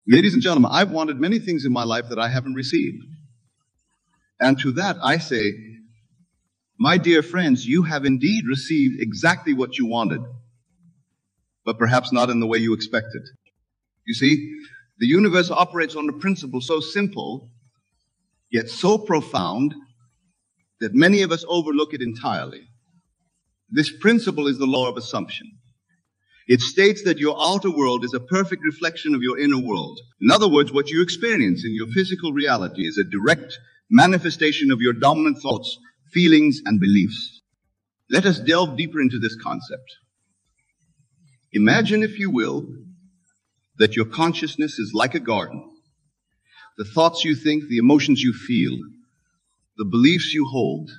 Ladies and gentlemen, I've wanted many things in my life that I haven't received. And to that I say, my dear friends, you have indeed received exactly what you wanted, but perhaps not in the way you expected. You see, the universe operates on a principle so simple, yet so profound, that many of us overlook it entirely. This principle is the law of assumption. It states that your outer world is a perfect reflection of your inner world. In other words, what you experience in your physical reality is a direct manifestation of your dominant thoughts, feelings, and beliefs. Let us delve deeper into this concept. Imagine, if you will, that your consciousness is like a garden. The thoughts you think, the emotions you feel, the beliefs you hold,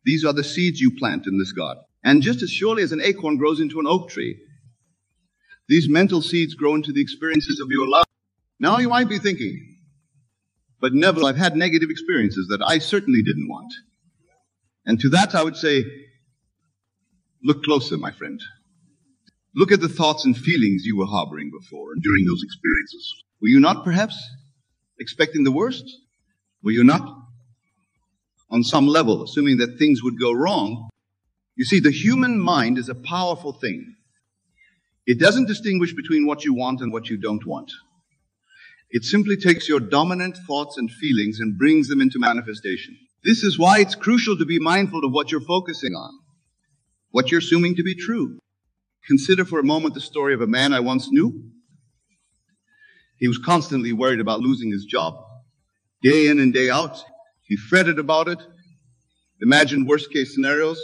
these are the seeds you plant in this garden. And just as surely as an acorn grows into an oak tree, these mental seeds grow into the experiences of your life. Now you might be thinking, but Neville, I've had negative experiences that I certainly didn't want. And to that I would say, look closer, my friend. Look at the thoughts and feelings you were harboring before and during those experiences. Were you not perhaps expecting the worst? Were you not, on some level, assuming that things would go wrong? You see, the human mind is a powerful thing. It doesn't distinguish between what you want and what you don't want. It simply takes your dominant thoughts and feelings and brings them into manifestation. This is why it's crucial to be mindful of what you're focusing on, what you're assuming to be true. Consider for a moment the story of a man I once knew. He was constantly worried about losing his job. Day in and day out, he fretted about it, imagined worst-case scenarios,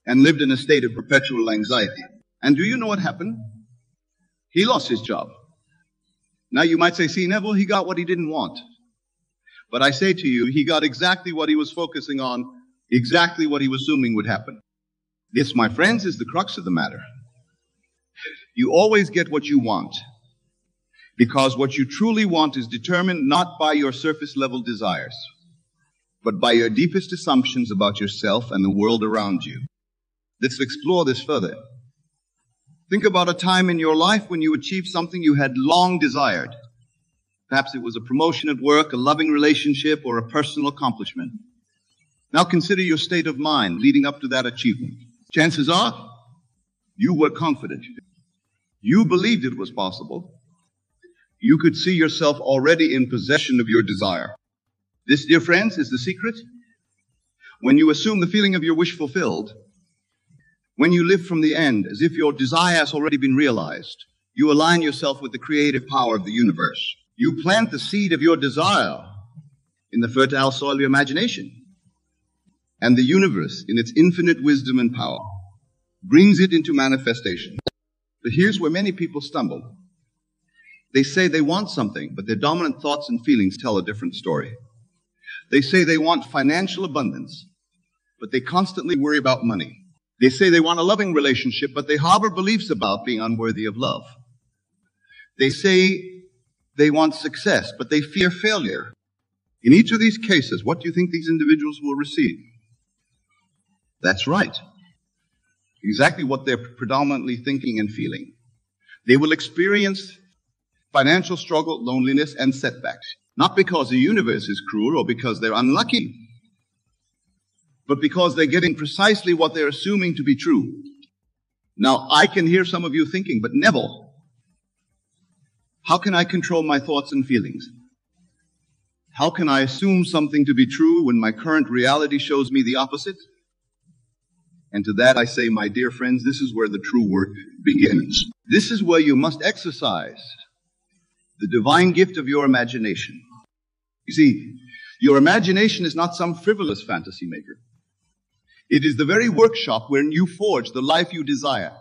and lived in a state of perpetual anxiety. And do you know what happened? He lost his job. Now you might say, see, Neville, he got what he didn't want. But I say to you, he got exactly what he was focusing on, exactly what he was assuming would happen. This, my friends, is the crux of the matter. You always get what you want, because what you truly want is determined not by your surface-level desires, but by your deepest assumptions about yourself and the world around you. Let's explore this further. Think about a time in your life when you achieved something you had long desired. Perhaps it was a promotion at work, a loving relationship, or a personal accomplishment. Now consider your state of mind leading up to that achievement. Chances are, you were confident. You believed it was possible. You could see yourself already in possession of your desire. This, dear friends, is the secret. When you assume the feeling of your wish fulfilled, when you live from the end as if your desire has already been realized, you align yourself with the creative power of the universe. You plant the seed of your desire in the fertile soil of your imagination. And the universe, in its infinite wisdom and power, brings it into manifestation. But here's where many people stumble. They say they want something, but their dominant thoughts and feelings tell a different story. They say they want financial abundance, but they constantly worry about money. They say they want a loving relationship, but they harbor beliefs about being unworthy of love. They say they want success, but they fear failure. In each of these cases, what do you think these individuals will receive? That's right. Exactly what they're predominantly thinking and feeling. They will experience financial struggle, loneliness, and setbacks. Not because the universe is cruel or because they're unlucky, but because they're getting precisely what they're assuming to be true. Now, I can hear some of you thinking, but Neville, how can I control my thoughts and feelings? How can I assume something to be true when my current reality shows me the opposite? And to that I say, my dear friends, this is where the true work begins. This is where you must exercise the divine gift of your imagination. You see, your imagination is not some frivolous fantasy maker. It is the very workshop wherein you forge the life you desire.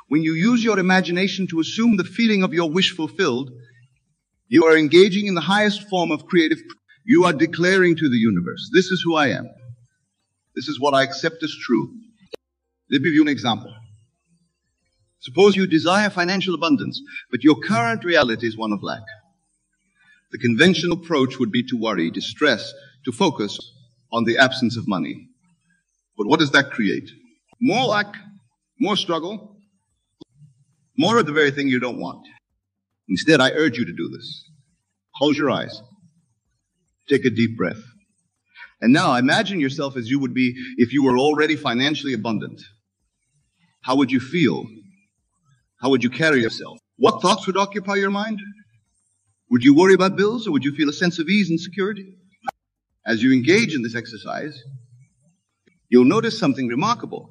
When you use your imagination to assume the feeling of your wish fulfilled, you are engaging in the highest form of creative. You are declaring to the universe, this is who I am. This is what I accept as true. Let me give you an example. Suppose you desire financial abundance, but your current reality is one of lack. The conventional approach would be to worry, distress, to focus on the absence of money. But what does that create? More lack, more struggle, more of the very thing you don't want. Instead, I urge you to do this. Close your eyes. Take a deep breath. And now imagine yourself as you would be if you were already financially abundant. How would you feel? How would you carry yourself? What thoughts would occupy your mind? Would you worry about bills, or would you feel a sense of ease and security? As you engage in this exercise, you'll notice something remarkable.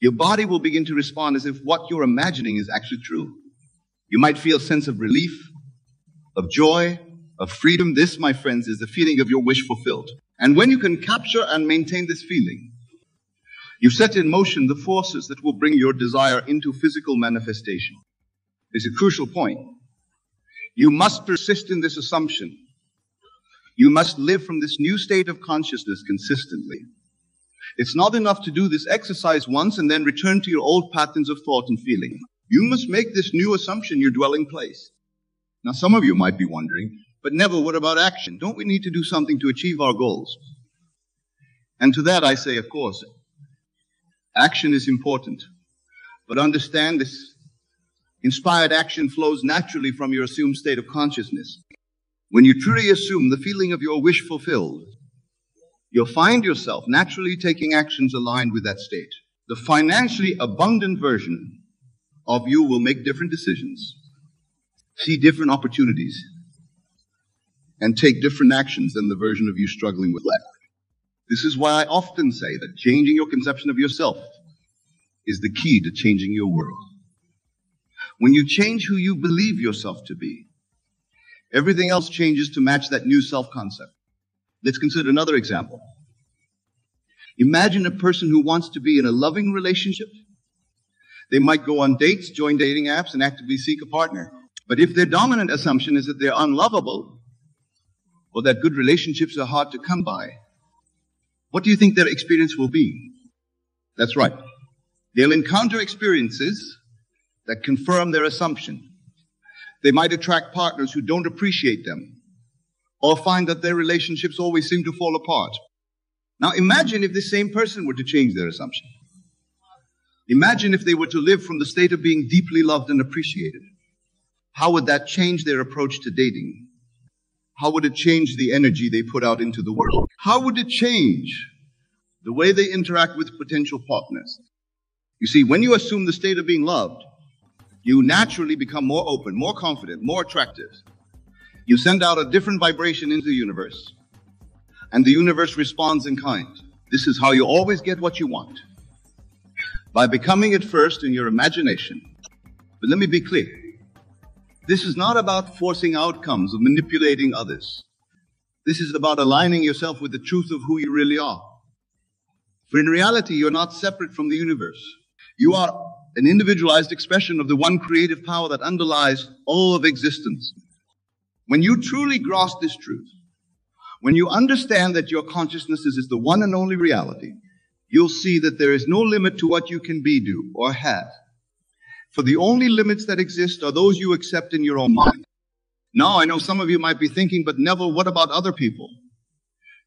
Your body will begin to respond as if what you're imagining is actually true. You might feel a sense of relief, of joy, of freedom. This, my friends, is the feeling of your wish fulfilled. And when you can capture and maintain this feeling, you set in motion the forces that will bring your desire into physical manifestation. It's a crucial point. You must persist in this assumption. You must live from this new state of consciousness consistently. It's not enough to do this exercise once and then return to your old patterns of thought and feeling. You must make this new assumption your dwelling place. Now, some of you might be wondering, but Neville, what about action? Don't we need to do something to achieve our goals? And to that I say, of course, action is important. But understand this inspired action flows naturally from your assumed state of consciousness. When you truly assume the feeling of your wish fulfilled, you'll find yourself naturally taking actions aligned with that state. The financially abundant version of you will make different decisions, see different opportunities, and take different actions than the version of you struggling with lack. This is why I often say that changing your conception of yourself is the key to changing your world. When you change who you believe yourself to be, everything else changes to match that new self-concept. Let's consider another example. Imagine a person who wants to be in a loving relationship. They might go on dates, join dating apps, and actively seek a partner. But if their dominant assumption is that they're unlovable, or that good relationships are hard to come by, what do you think their experience will be? That's right. They'll encounter experiences that confirm their assumption. They might attract partners who don't appreciate them, or find that their relationships always seem to fall apart. Now imagine if this same person were to change their assumption. Imagine if they were to live from the state of being deeply loved and appreciated. How would that change their approach to dating? How would it change the energy they put out into the world? How would it change the way they interact with potential partners? You see, when you assume the state of being loved, you naturally become more open, more confident, more attractive. You send out a different vibration into the universe, and the universe responds in kind. This is how you always get what you want, by becoming it first in your imagination. But let me be clear. This is not about forcing outcomes, of manipulating others. This is about aligning yourself with the truth of who you really are. For in reality, you're not separate from the universe. You are an individualized expression of the one creative power that underlies all of existence. When you truly grasp this truth, when you understand that your consciousness is the one and only reality, you'll see that there is no limit to what you can be, do, or have. For the only limits that exist are those you accept in your own mind. Now, I know some of you might be thinking, but Neville, what about other people?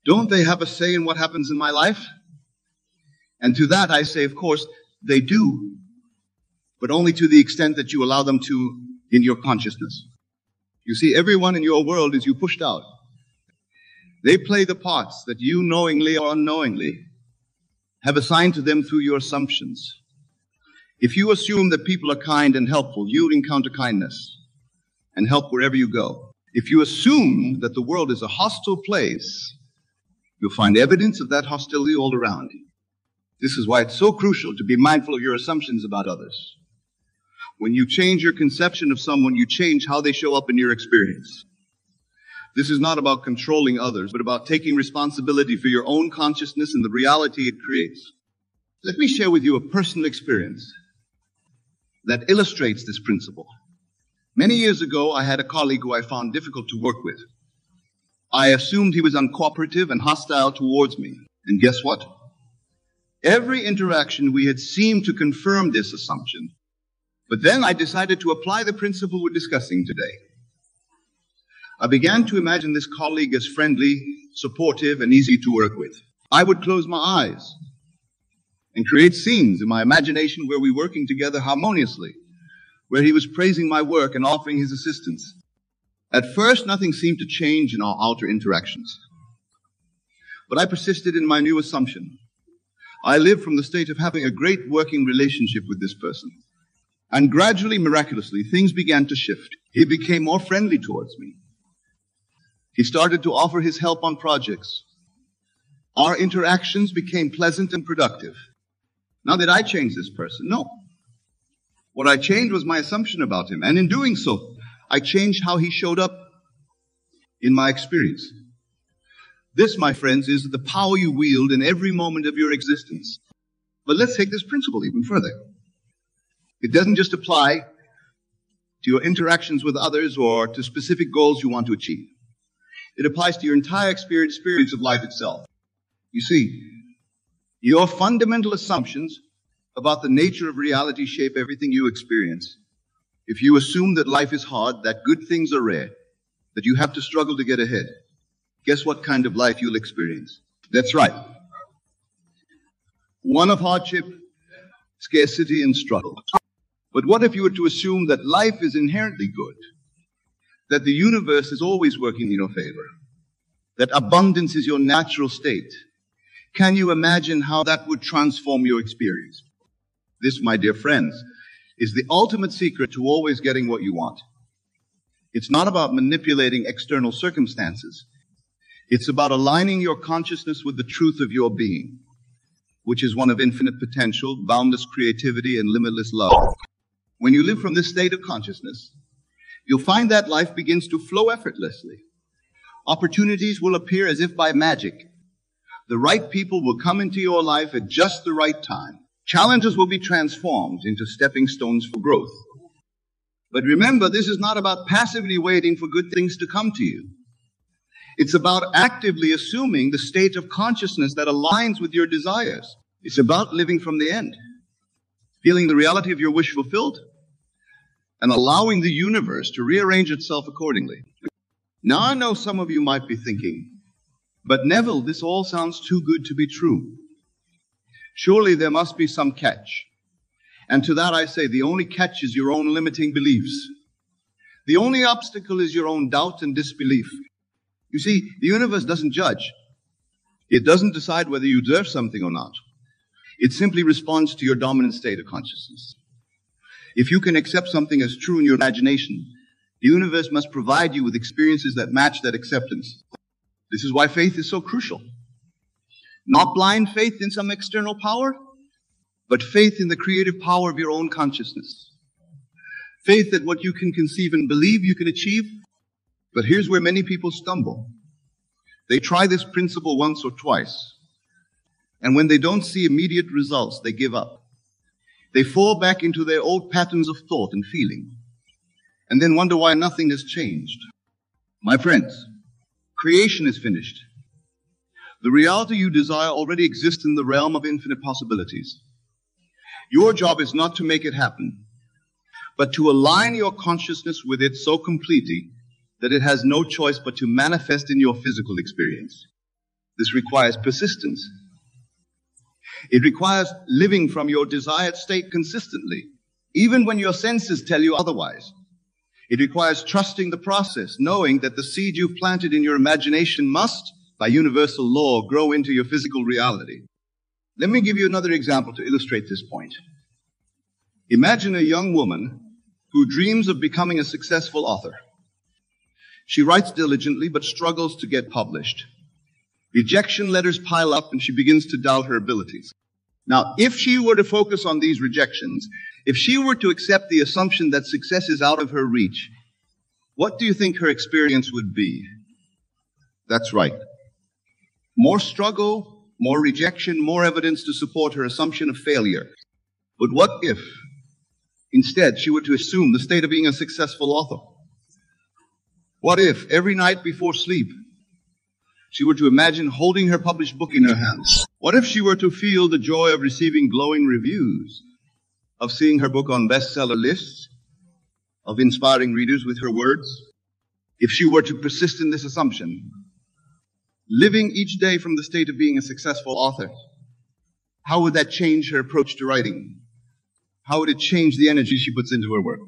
Don't they have a say in what happens in my life? And to that I say, of course, they do, but only to the extent that you allow them to in your consciousness. You see, everyone in your world is you pushed out. They play the parts that you knowingly or unknowingly have assigned to them through your assumptions. If you assume that people are kind and helpful, you'll encounter kindness and help wherever you go. If you assume that the world is a hostile place, you'll find evidence of that hostility all around you. This is why it's so crucial to be mindful of your assumptions about others. When you change your conception of someone, you change how they show up in your experience. This is not about controlling others, but about taking responsibility for your own consciousness and the reality it creates. Let me share with you a personal experience that illustrates this principle. Many years ago, I had a colleague who I found difficult to work with. I assumed he was uncooperative and hostile towards me. And guess what? Every interaction we had seemed to confirm this assumption. But then I decided to apply the principle we're discussing today. I began to imagine this colleague as friendly, supportive, and easy to work with. I would close my eyes and create scenes in my imagination where we were working together harmoniously, where he was praising my work and offering his assistance. At first, nothing seemed to change in our outer interactions. But I persisted in my new assumption. I lived from the state of having a great working relationship with this person. And gradually, miraculously, things began to shift. He became more friendly towards me. He started to offer his help on projects. Our interactions became pleasant and productive. Now, did I change this person? No. What I changed was my assumption about him. And in doing so, I changed how he showed up in my experience. This, my friends, is the power you wield in every moment of your existence. But let's take this principle even further. It doesn't just apply to your interactions with others or to specific goals you want to achieve. It applies to your entire experience of life itself. You see, your fundamental assumptions about the nature of reality shape everything you experience. If you assume that life is hard, that good things are rare, that you have to struggle to get ahead, guess what kind of life you'll experience? That's right. One of hardship, scarcity, and struggle. But what if you were to assume that life is inherently good, that the universe is always working in your favor, that abundance is your natural state? Can you imagine how that would transform your experience? This, my dear friends, is the ultimate secret to always getting what you want. It's not about manipulating external circumstances. It's about aligning your consciousness with the truth of your being, which is one of infinite potential, boundless creativity, and limitless love. When you live from this state of consciousness, you'll find that life begins to flow effortlessly. Opportunities will appear as if by magic. The right people will come into your life at just the right time. Challenges will be transformed into stepping stones for growth. But remember, this is not about passively waiting for good things to come to you. It's about actively assuming the state of consciousness that aligns with your desires. It's about living from the end, feeling the reality of your wish fulfilled, and allowing the universe to rearrange itself accordingly. Now, I know some of you might be thinking, but Neville, this all sounds too good to be true. Surely there must be some catch. And to that I say, the only catch is your own limiting beliefs. The only obstacle is your own doubt and disbelief. You see, the universe doesn't judge. It doesn't decide whether you deserve something or not. It simply responds to your dominant state of consciousness. If you can accept something as true in your imagination, the universe must provide you with experiences that match that acceptance. This is why faith is so crucial. Not blind faith in some external power, but faith in the creative power of your own consciousness. Faith that what you can conceive and believe you can achieve. But here's where many people stumble. They try this principle once or twice, and when they don't see immediate results, they give up. They fall back into their old patterns of thought and feeling, and then wonder why nothing has changed. My friends, creation is finished. The reality you desire already exists in the realm of infinite possibilities. Your job is not to make it happen, but to align your consciousness with it so completely that it has no choice but to manifest in your physical experience. This requires persistence. It requires living from your desired state consistently, even when your senses tell you otherwise. It requires trusting the process, knowing that the seed you've planted in your imagination must, by universal law, grow into your physical reality. Let me give you another example to illustrate this point. Imagine a young woman who dreams of becoming a successful author. She writes diligently but struggles to get published. Rejection letters pile up and she begins to doubt her abilities. Now, if she were to focus on these rejections, if she were to accept the assumption that success is out of her reach, what do you think her experience would be? That's right. More struggle, more rejection, more evidence to support her assumption of failure. But what if, instead, she were to assume the state of being a successful author? What if, every night before sleep, she were to imagine holding her published book in her hands? What if she were to feel the joy of receiving glowing reviews, of seeing her book on bestseller lists, of inspiring readers with her words? If she were to persist in this assumption, living each day from the state of being a successful author, how would that change her approach to writing? How would it change the energy she puts into her work?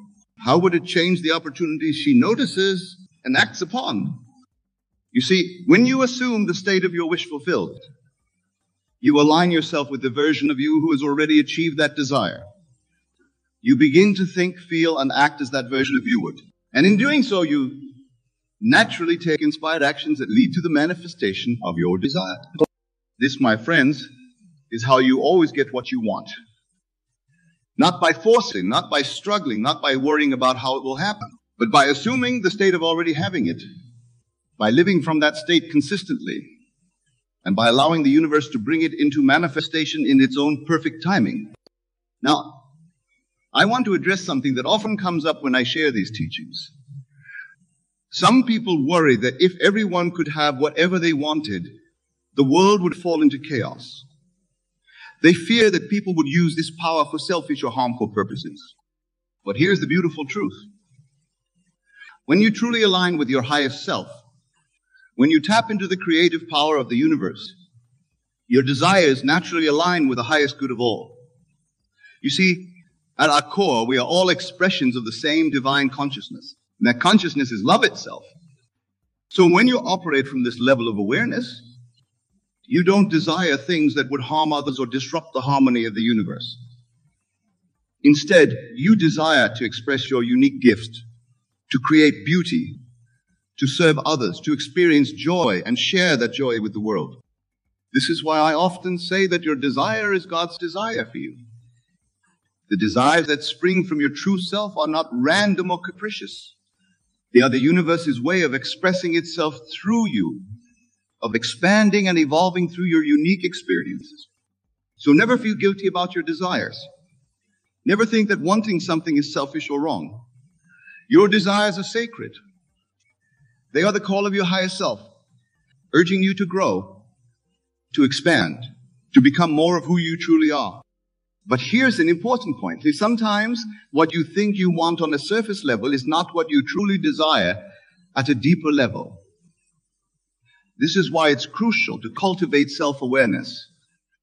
How would it change the opportunities she notices and acts upon? You see, when you assume the state of your wish fulfilled, you align yourself with the version of you who has already achieved that desire. You begin to think, feel, and act as that version of you would. And in doing so, you naturally take inspired actions that lead to the manifestation of your desire. This, my friends, is how you always get what you want. Not by forcing, not by struggling, not by worrying about how it will happen, but by assuming the state of already having it, by living from that state consistently, and by allowing the universe to bring it into manifestation in its own perfect timing. Now, I want to address something that often comes up when I share these teachings. Some people worry that if everyone could have whatever they wanted, the world would fall into chaos. They fear that people would use this power for selfish or harmful purposes. But here's the beautiful truth. When you truly align with your highest self, when you tap into the creative power of the universe, your desires naturally align with the highest good of all. You see, at our core, we are all expressions of the same divine consciousness. And that consciousness is love itself. So when you operate from this level of awareness, you don't desire things that would harm others or disrupt the harmony of the universe. Instead, you desire to express your unique gift, to create beauty, to serve others, to experience joy and share that joy with the world. This is why I often say that your desire is God's desire for you. The desires that spring from your true self are not random or capricious. They are the universe's way of expressing itself through you, of expanding and evolving through your unique experiences. So never feel guilty about your desires. Never think that wanting something is selfish or wrong. Your desires are sacred. They are the call of your higher self, urging you to grow, to expand, to become more of who you truly are. But here's an important point. See, sometimes what you think you want on a surface level is not what you truly desire at a deeper level. This is why it's crucial to cultivate self-awareness,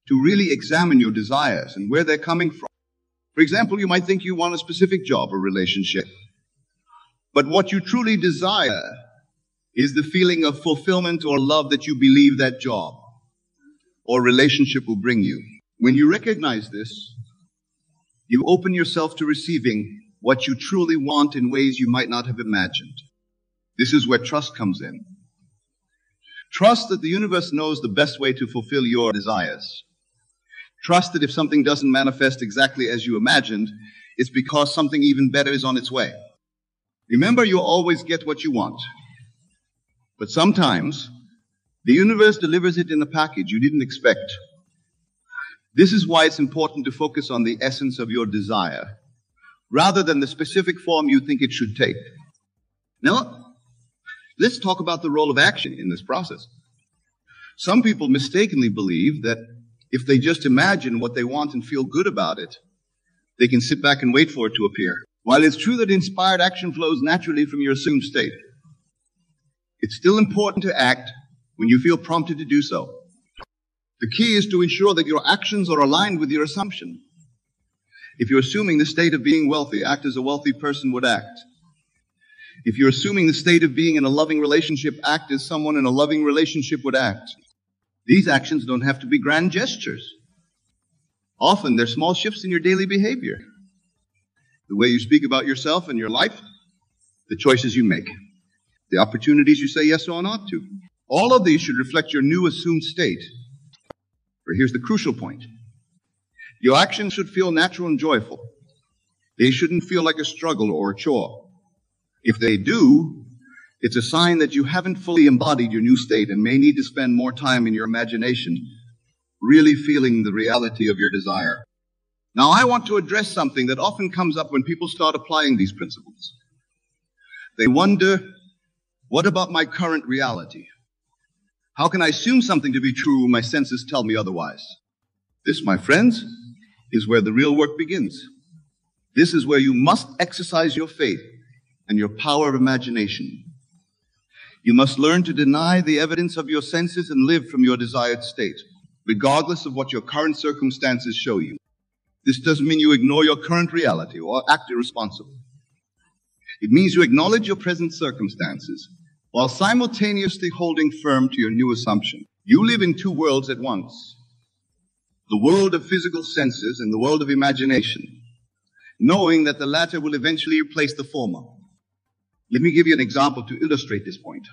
to really examine your desires and where they're coming from. For example, you might think you want a specific job or relationship, but what you truly desire is the feeling of fulfillment or love that you believe that job or relationship will bring you. When you recognize this, you open yourself to receiving what you truly want in ways you might not have imagined. This is where trust comes in. Trust that the universe knows the best way to fulfill your desires. Trust that if something doesn't manifest exactly as you imagined, it's because something even better is on its way. Remember, you always get what you want. But sometimes, the universe delivers it in a package you didn't expect. This is why it's important to focus on the essence of your desire, rather than the specific form you think it should take. Now, let's talk about the role of action in this process. Some people mistakenly believe that if they just imagine what they want and feel good about it, they can sit back and wait for it to appear. While it's true that inspired action flows naturally from your assumed state, it's still important to act when you feel prompted to do so. The key is to ensure that your actions are aligned with your assumption. If you're assuming the state of being wealthy, act as a wealthy person would act. If you're assuming the state of being in a loving relationship, act as someone in a loving relationship would act. These actions don't have to be grand gestures. Often they're small shifts in your daily behavior. The way you speak about yourself and your life, the choices you make, the opportunities you say yes or not to. All of these should reflect your new assumed state. But here's the crucial point. Your actions should feel natural and joyful. They shouldn't feel like a struggle or a chore. If they do, it's a sign that you haven't fully embodied your new state and may need to spend more time in your imagination, really feeling the reality of your desire. Now, I want to address something that often comes up when people start applying these principles. They wonder, what about my current reality? How can I assume something to be true when my senses tell me otherwise? This, my friends, is where the real work begins. This is where you must exercise your faith and your power of imagination. You must learn to deny the evidence of your senses and live from your desired state, regardless of what your current circumstances show you. This doesn't mean you ignore your current reality or act irresponsibly. It means you acknowledge your present circumstances while simultaneously holding firm to your new assumption. You live in two worlds at once, the world of physical senses and the world of imagination, knowing that the latter will eventually replace the former. Let me give you an example to illustrate this point.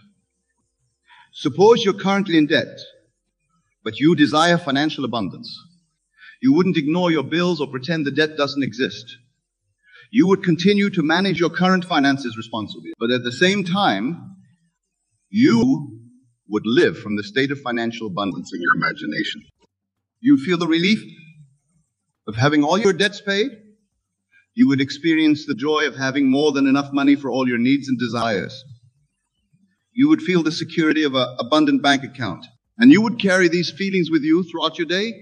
Suppose you're currently in debt, but you desire financial abundance. You wouldn't ignore your bills or pretend the debt doesn't exist. You would continue to manage your current finances responsibly, but at the same time, you would live from the state of financial abundance in your imagination. You feel the relief of having all your debts paid. You would experience the joy of having more than enough money for all your needs and desires. You would feel the security of an abundant bank account. And you would carry these feelings with you throughout your day,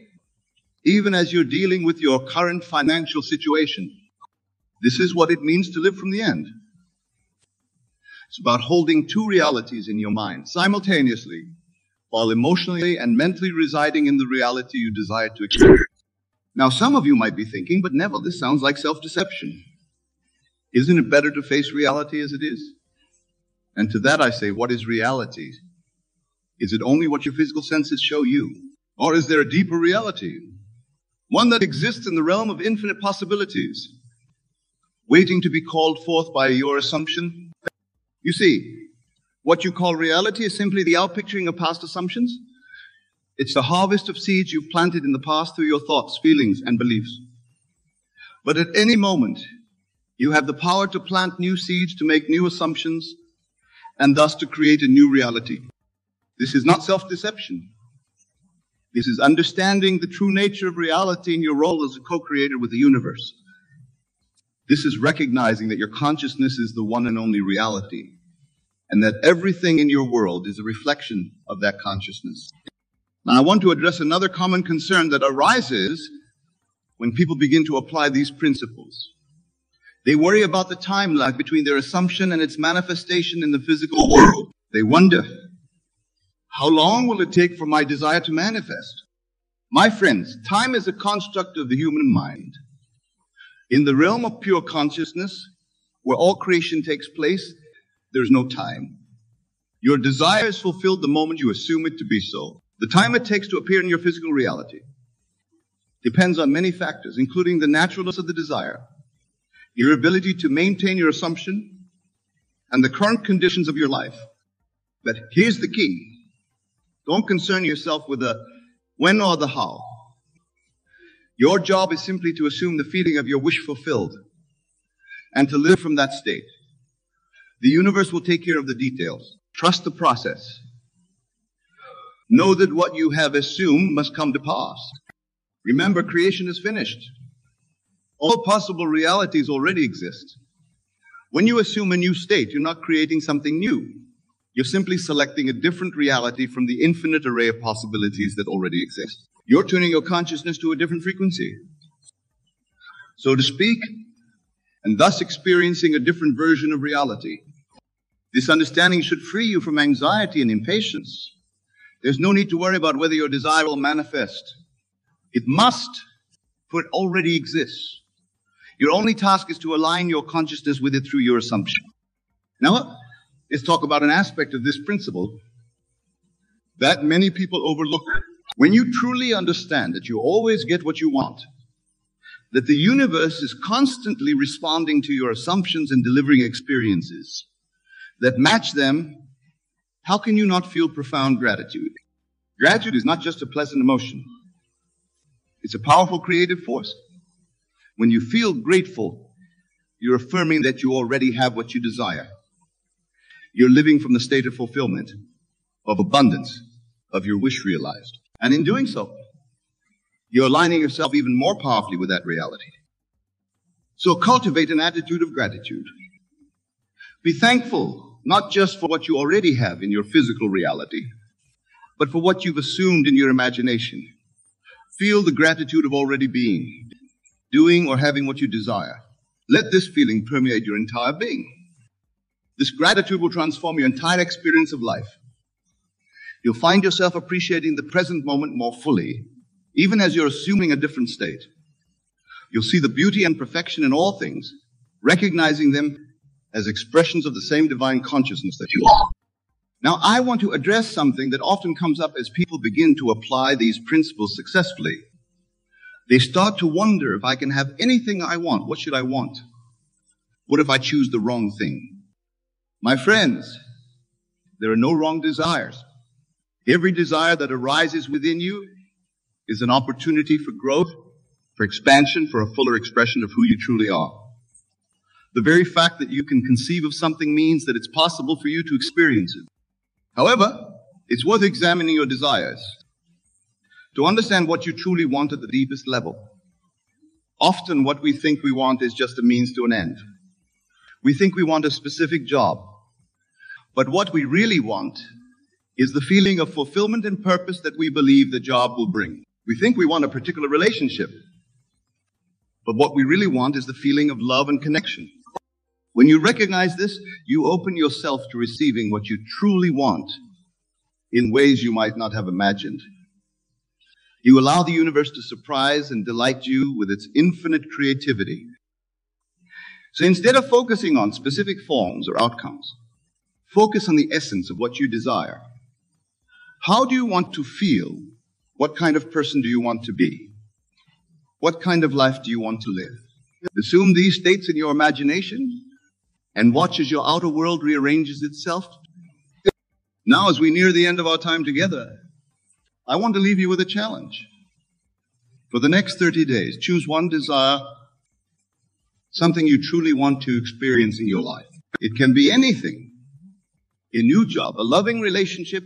even as you're dealing with your current financial situation. This is what it means to live from the end. It's about holding two realities in your mind simultaneously, while emotionally and mentally residing in the reality you desire to experience. Now, some of you might be thinking, but Neville, this sounds like self-deception. Isn't it better to face reality as it is? And to that I say, what is reality? Is it only what your physical senses show you? Or is there a deeper reality? One that exists in the realm of infinite possibilities, waiting to be called forth by your assumption? You see, what you call reality is simply the outpicturing of past assumptions. It's the harvest of seeds you've planted in the past through your thoughts, feelings, and beliefs. But at any moment, you have the power to plant new seeds, to make new assumptions, and thus to create a new reality. This is not self-deception. This is understanding the true nature of reality and your role as a co-creator with the universe. This is recognizing that your consciousness is the one and only reality, and that everything in your world is a reflection of that consciousness. Now, I want to address another common concern that arises when people begin to apply these principles. They worry about the time lag between their assumption and its manifestation in the physical world. They wonder, how long will it take for my desire to manifest? My friends, time is a construct of the human mind. In the realm of pure consciousness, where all creation takes place, there is no time. Your desire is fulfilled the moment you assume it to be so. The time it takes to appear in your physical reality depends on many factors, including the naturalness of the desire, your ability to maintain your assumption, and the current conditions of your life. But here's the key. Don't concern yourself with the when or the how. Your job is simply to assume the feeling of your wish fulfilled and to live from that state. The universe will take care of the details. Trust the process. Know that what you have assumed must come to pass. Remember, creation is finished. All possible realities already exist. When you assume a new state, you're not creating something new. You're simply selecting a different reality from the infinite array of possibilities that already exist. You're tuning your consciousness to a different frequency, so to speak, and thus experiencing a different version of reality. This understanding should free you from anxiety and impatience. There's no need to worry about whether your desire will manifest. It must, for it already exists. Your only task is to align your consciousness with it through your assumption. Now, let's talk about an aspect of this principle that many people overlook. When you truly understand that you always get what you want, that the universe is constantly responding to your assumptions and delivering experiences that match them, how can you not feel profound gratitude? Gratitude is not just a pleasant emotion. It's a powerful creative force. When you feel grateful, you're affirming that you already have what you desire. You're living from the state of fulfillment, of abundance, of your wish realized. And in doing so, you're aligning yourself even more powerfully with that reality. So cultivate an attitude of gratitude. Be thankful, not just for what you already have in your physical reality, but for what you've assumed in your imagination. Feel the gratitude of already being, doing or having what you desire. Let this feeling permeate your entire being. This gratitude will transform your entire experience of life. You'll find yourself appreciating the present moment more fully, even as you're assuming a different state. You'll see the beauty and perfection in all things, recognizing them as expressions of the same divine consciousness that you are. Now, I want to address something that often comes up as people begin to apply these principles successfully. They start to wonder, if I can have anything I want, what should I want? What if I choose the wrong thing? My friends, there are no wrong desires. Every desire that arises within you is an opportunity for growth, for expansion, for a fuller expression of who you truly are. The very fact that you can conceive of something means that it's possible for you to experience it. However, it's worth examining your desires to understand what you truly want at the deepest level. Often what we think we want is just a means to an end. We think we want a specific job, but what we really want is the feeling of fulfillment and purpose that we believe the job will bring. We think we want a particular relationship, but what we really want is the feeling of love and connection. When you recognize this, you open yourself to receiving what you truly want in ways you might not have imagined. You allow the universe to surprise and delight you with its infinite creativity. So instead of focusing on specific forms or outcomes, focus on the essence of what you desire. How do you want to feel? What kind of person do you want to be? What kind of life do you want to live? Assume these states in your imagination and watch as your outer world rearranges itself. Now, as we near the end of our time together, I want to leave you with a challenge. For the next 30 days, choose one desire, something you truly want to experience in your life. It can be anything. A new job, a loving relationship,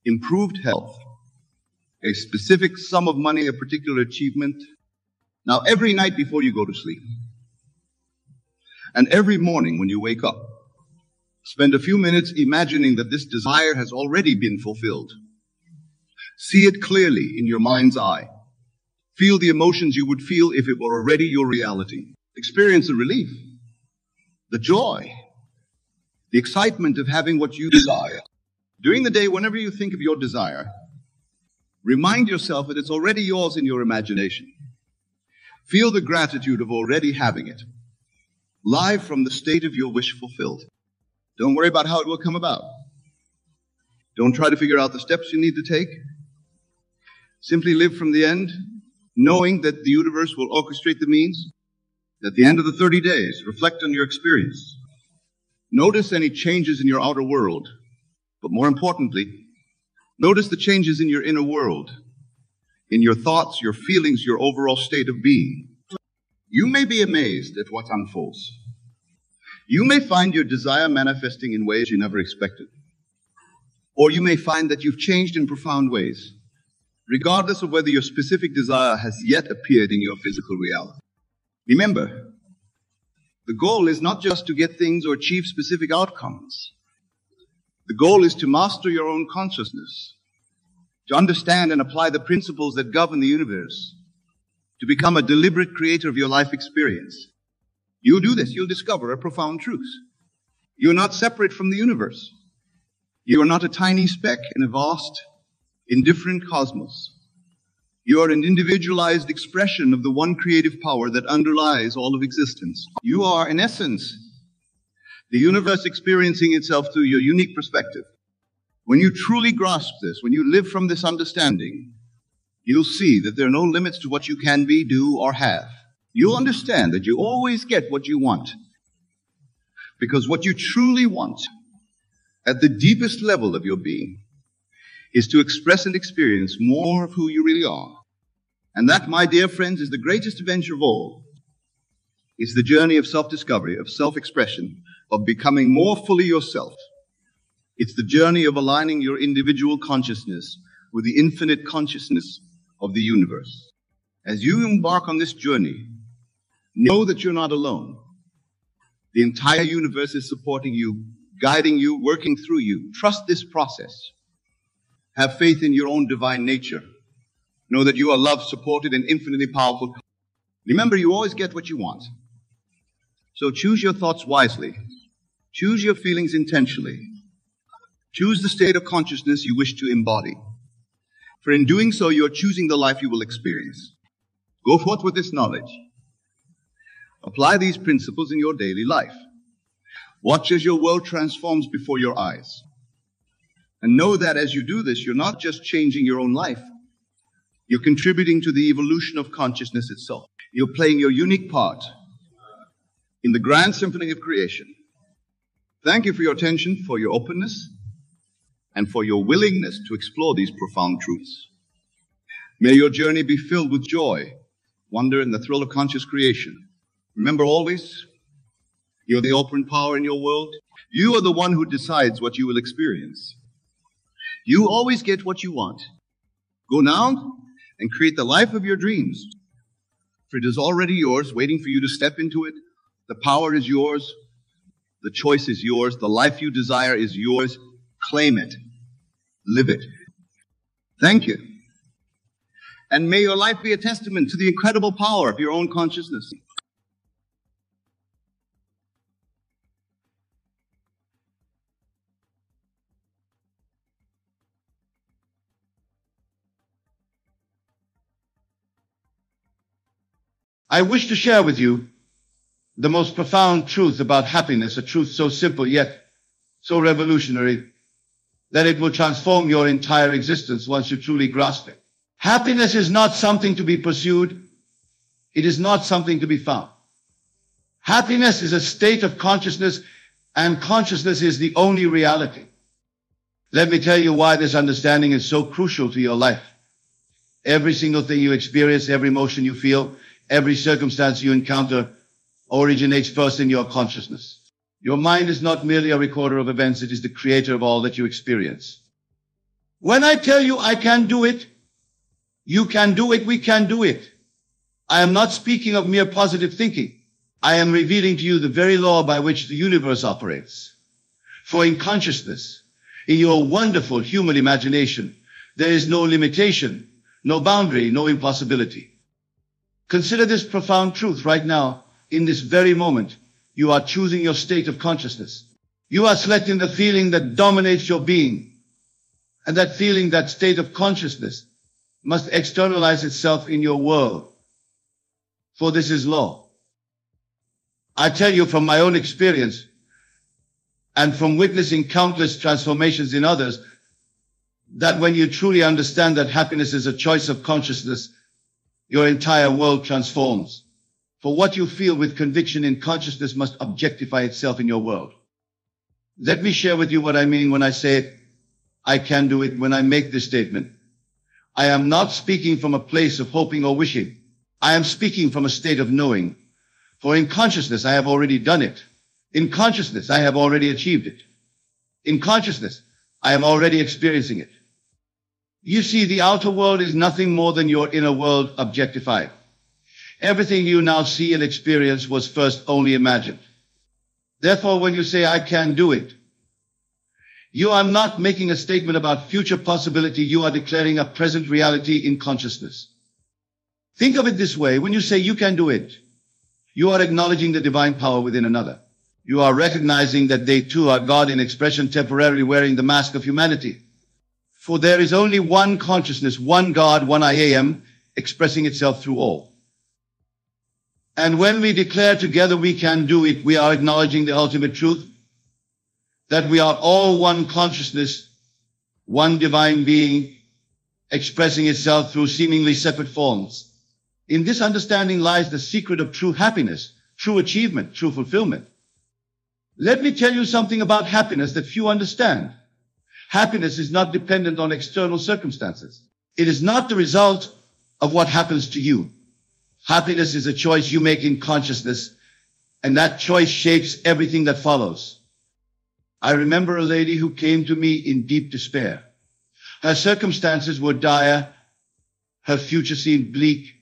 improved health, a specific sum of money, a particular achievement. Now, every night before you go to sleep, and every morning when you wake up, spend a few minutes imagining that this desire has already been fulfilled. See it clearly in your mind's eye. Feel the emotions you would feel if it were already your reality. Experience the relief, the joy, the excitement of having what you desire. During the day, whenever you think of your desire, remind yourself that it's already yours in your imagination. Feel the gratitude of already having it, live from the state of your wish fulfilled. Don't worry about how it will come about. Don't try to figure out the steps you need to take. Simply live from the end, knowing that the universe will orchestrate the means. At the end of the 30 days, reflect on your experience. Notice any changes in your outer world, but more importantly, notice the changes in your inner world, in your thoughts, your feelings, your overall state of being. You may be amazed at what unfolds. You may find your desire manifesting in ways you never expected. Or you may find that you've changed in profound ways, regardless of whether your specific desire has yet appeared in your physical reality. Remember, the goal is not just to get things or achieve specific outcomes. The goal is to master your own consciousness, to understand and apply the principles that govern the universe, to become a deliberate creator of your life experience. You'll do this, you'll discover a profound truth. You're not separate from the universe. You are not a tiny speck in a vast, indifferent cosmos. You are an individualized expression of the one creative power that underlies all of existence. You are, in essence, the universe experiencing itself through your unique perspective. When you truly grasp this, when you live from this understanding, you'll see that there are no limits to what you can be, do, or have. You'll understand that you always get what you want. Because what you truly want, at the deepest level of your being, is to express and experience more of who you really are. And that, my dear friends, is the greatest adventure of all. It's the journey of self-discovery, of self-expression, of becoming more fully yourself. It's the journey of aligning your individual consciousness with the infinite consciousness of the universe. As you embark on this journey, know that you're not alone. The entire universe is supporting you, guiding you, working through you. Trust this process. Have faith in your own divine nature. Know that you are loved, supported, and infinitely powerful. Remember, you always get what you want. So choose your thoughts wisely. Choose your feelings intentionally. Choose the state of consciousness you wish to embody. For in doing so, you are choosing the life you will experience. Go forth with this knowledge. Apply these principles in your daily life. Watch as your world transforms before your eyes. And know that as you do this, you're not just changing your own life. You're contributing to the evolution of consciousness itself. You're playing your unique part in the grand symphony of creation. Thank you for your attention, for your openness, and for your willingness to explore these profound truths. May your journey be filled with joy, wonder, and the thrill of conscious creation. Remember always, you're the open power in your world. You are the one who decides what you will experience. You always get what you want. Go now and create the life of your dreams. For it is already yours, waiting for you to step into it. The power is yours. The choice is yours. The life you desire is yours. Claim it. Live it. Thank you. And may your life be a testament to the incredible power of your own consciousness. I wish to share with you the most profound truth about happiness, a truth so simple yet so revolutionary that it will transform your entire existence once you truly grasp it. Happiness is not something to be pursued. It is not something to be found. Happiness is a state of consciousness, and consciousness is the only reality. Let me tell you why this understanding is so crucial to your life. Every single thing you experience, every emotion you feel, every circumstance you encounter originates first in your consciousness. Your mind is not merely a recorder of events, it is the creator of all that you experience. When I tell you I can do it, you can do it, we can do it, I am not speaking of mere positive thinking. I am revealing to you the very law by which the universe operates. For in consciousness, in your wonderful human imagination, there is no limitation, no boundary, no impossibility. Consider this profound truth right now. In this very moment, you are choosing your state of consciousness. You are selecting the feeling that dominates your being. And that feeling, that state of consciousness, must externalize itself in your world. For this is law. I tell you from my own experience, and from witnessing countless transformations in others, that when you truly understand that happiness is a choice of consciousness, your entire world transforms. For what you feel with conviction in consciousness must objectify itself in your world. Let me share with you what I mean when I say, I can do it. When I make this statement, I am not speaking from a place of hoping or wishing. I am speaking from a state of knowing. For in consciousness, I have already done it. In consciousness, I have already achieved it. In consciousness, I am already experiencing it. You see, the outer world is nothing more than your inner world objectified. Everything you now see and experience was first only imagined. Therefore, when you say, I can do it, you are not making a statement about future possibility. You are declaring a present reality in consciousness. Think of it this way. When you say you can do it, you are acknowledging the divine power within another. You are recognizing that they too are God in expression, temporarily wearing the mask of humanity. For there is only one consciousness, one God, one I am, expressing itself through all. And when we declare together we can do it, we are acknowledging the ultimate truth, that we are all one consciousness, one divine being, expressing itself through seemingly separate forms. In this understanding lies the secret of true happiness, true achievement, true fulfillment. Let me tell you something about happiness that few understand. Happiness is not dependent on external circumstances. It is not the result of what happens to you. Happiness is a choice you make in consciousness, and that choice shapes everything that follows. I remember a lady who came to me in deep despair. Her circumstances were dire, her future seemed bleak,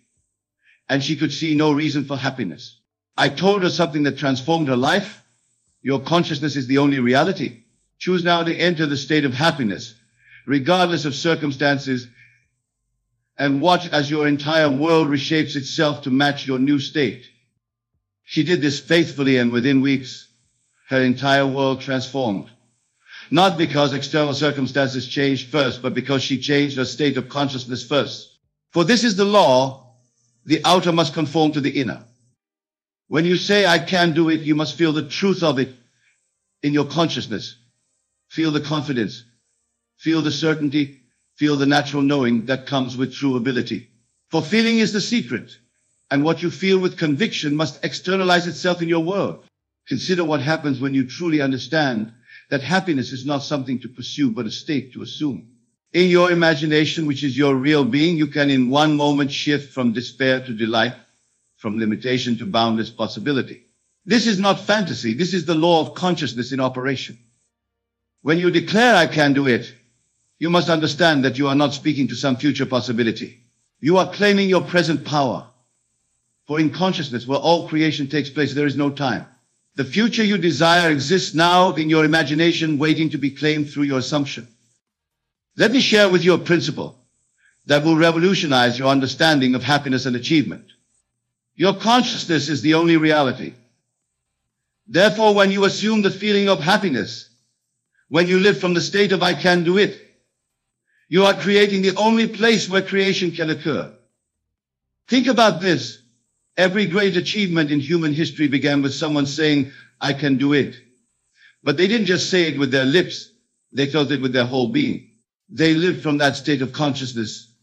and she could see no reason for happiness. I told her something that transformed her life. Your consciousness is the only reality. Choose now to enter the state of happiness, regardless of circumstances, and watch as your entire world reshapes itself to match your new state. She did this faithfully, and within weeks, her entire world transformed. Not because external circumstances changed first, but because she changed her state of consciousness first. For this is the law, the outer must conform to the inner. When you say, I can do it, you must feel the truth of it, in your consciousness. Feel the confidence, feel the certainty, feel the natural knowing that comes with true ability. For feeling is the secret, and what you feel with conviction must externalize itself in your world. Consider what happens when you truly understand that happiness is not something to pursue, but a state to assume. In your imagination, which is your real being, you can in one moment shift from despair to delight, from limitation to boundless possibility. This is not fantasy. This is the law of consciousness in operation. When you declare, I can do it, you must understand that you are not speaking to some future possibility. You are claiming your present power. For in consciousness, where all creation takes place, there is no time. The future you desire exists now in your imagination, waiting to be claimed through your assumption. Let me share with you a principle that will revolutionize your understanding of happiness and achievement. Your consciousness is the only reality. Therefore, when you assume the feeling of happiness, when you live from the state of I can do it, you are creating the only place where creation can occur. Think about this. Every great achievement in human history began with someone saying, I can do it. But they didn't just say it with their lips. They felt it with their whole being. They lived from that state of consciousness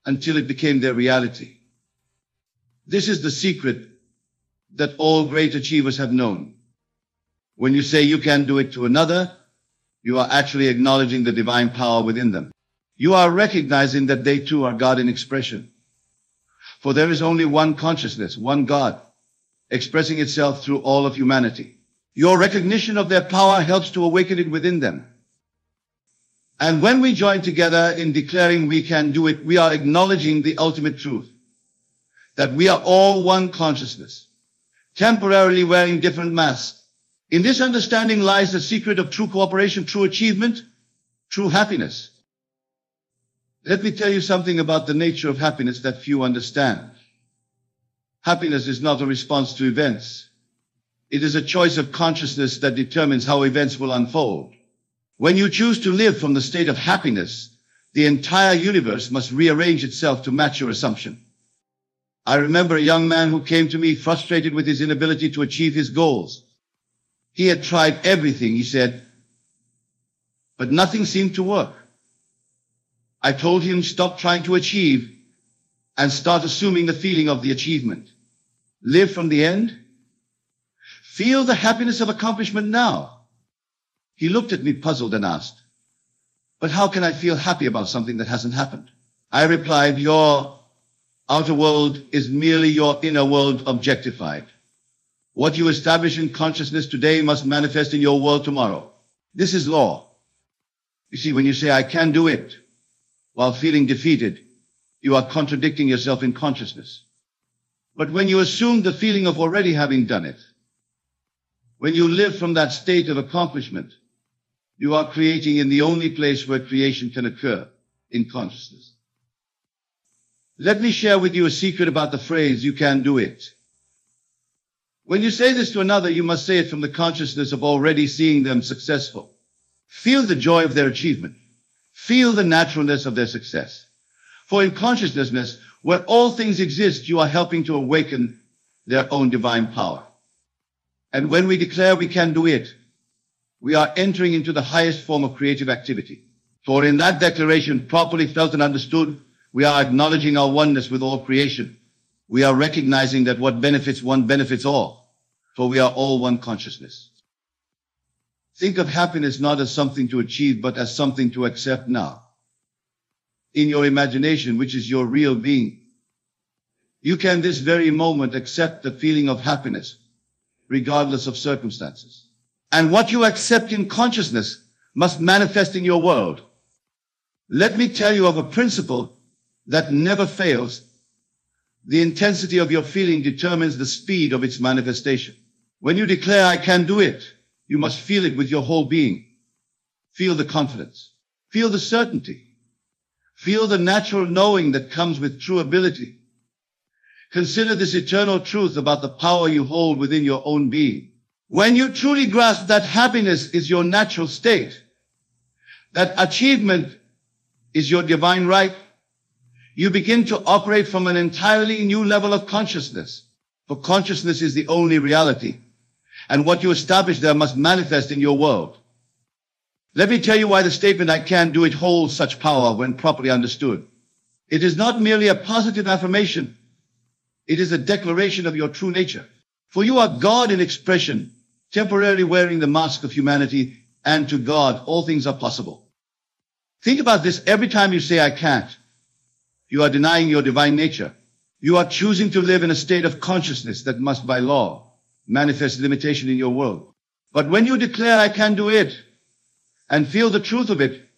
until it became their reality. This is the secret that all great achievers have known. When you say you can do it to another, you are actually acknowledging the divine power within them. You are recognizing that they too are God in expression. For there is only one consciousness, one God, expressing itself through all of humanity. Your recognition of their power helps to awaken it within them. And when we join together in declaring we can do it, we are acknowledging the ultimate truth, that we are all one consciousness, temporarily wearing different masks. In this understanding lies the secret of true cooperation, true achievement, true happiness. Let me tell you something about the nature of happiness that few understand. Happiness is not a response to events. It is a choice of consciousness that determines how events will unfold. When you choose to live from the state of happiness, the entire universe must rearrange itself to match your assumption. I remember a young man who came to me frustrated with his inability to achieve his goals. He had tried everything, he said, but nothing seemed to work. I told him, stop trying to achieve and start assuming the feeling of the achievement. Live from the end. Feel the happiness of accomplishment now. He looked at me puzzled and asked, but how can I feel happy about something that hasn't happened? I replied, your outer world is merely your inner world objectified. What you establish in consciousness today must manifest in your world tomorrow. This is law. You see, when you say, I can do it, while feeling defeated, you are contradicting yourself in consciousness. But when you assume the feeling of already having done it, when you live from that state of accomplishment, you are creating in the only place where creation can occur, in consciousness. Let me share with you a secret about the phrase, you can do it. When you say this to another, you must say it from the consciousness of already seeing them successful. Feel the joy of their achievement. Feel the naturalness of their success. For in consciousness, where all things exist, you are helping to awaken their own divine power. And when we declare we can do it, we are entering into the highest form of creative activity. For in that declaration, properly felt and understood, we are acknowledging our oneness with all creation. We are recognizing that what benefits one benefits all, for we are all one consciousness. Think of happiness not as something to achieve, but as something to accept now. In your imagination, which is your real being, you can this very moment accept the feeling of happiness, regardless of circumstances. And what you accept in consciousness must manifest in your world. Let me tell you of a principle that never fails. The intensity of your feeling determines the speed of its manifestation. When you declare, I can do it, you must feel it with your whole being. Feel the confidence. Feel the certainty. Feel the natural knowing that comes with true ability. Consider this eternal truth about the power you hold within your own being. When you truly grasp that happiness is your natural state, that achievement is your divine right, you begin to operate from an entirely new level of consciousness. For consciousness is the only reality. and what you establish there must manifest in your world. Let me tell you why the statement "I can do it" holds such power when properly understood. It is not merely a positive affirmation. It is a declaration of your true nature. For you are God in expression, temporarily wearing the mask of humanity, and to God all things are possible. Think about this. Every time you say "I can't," you are denying your divine nature. You are choosing to live in a state of consciousness that must by law manifest limitation in your world. But when you declare "I can do it" and feel the truth of it,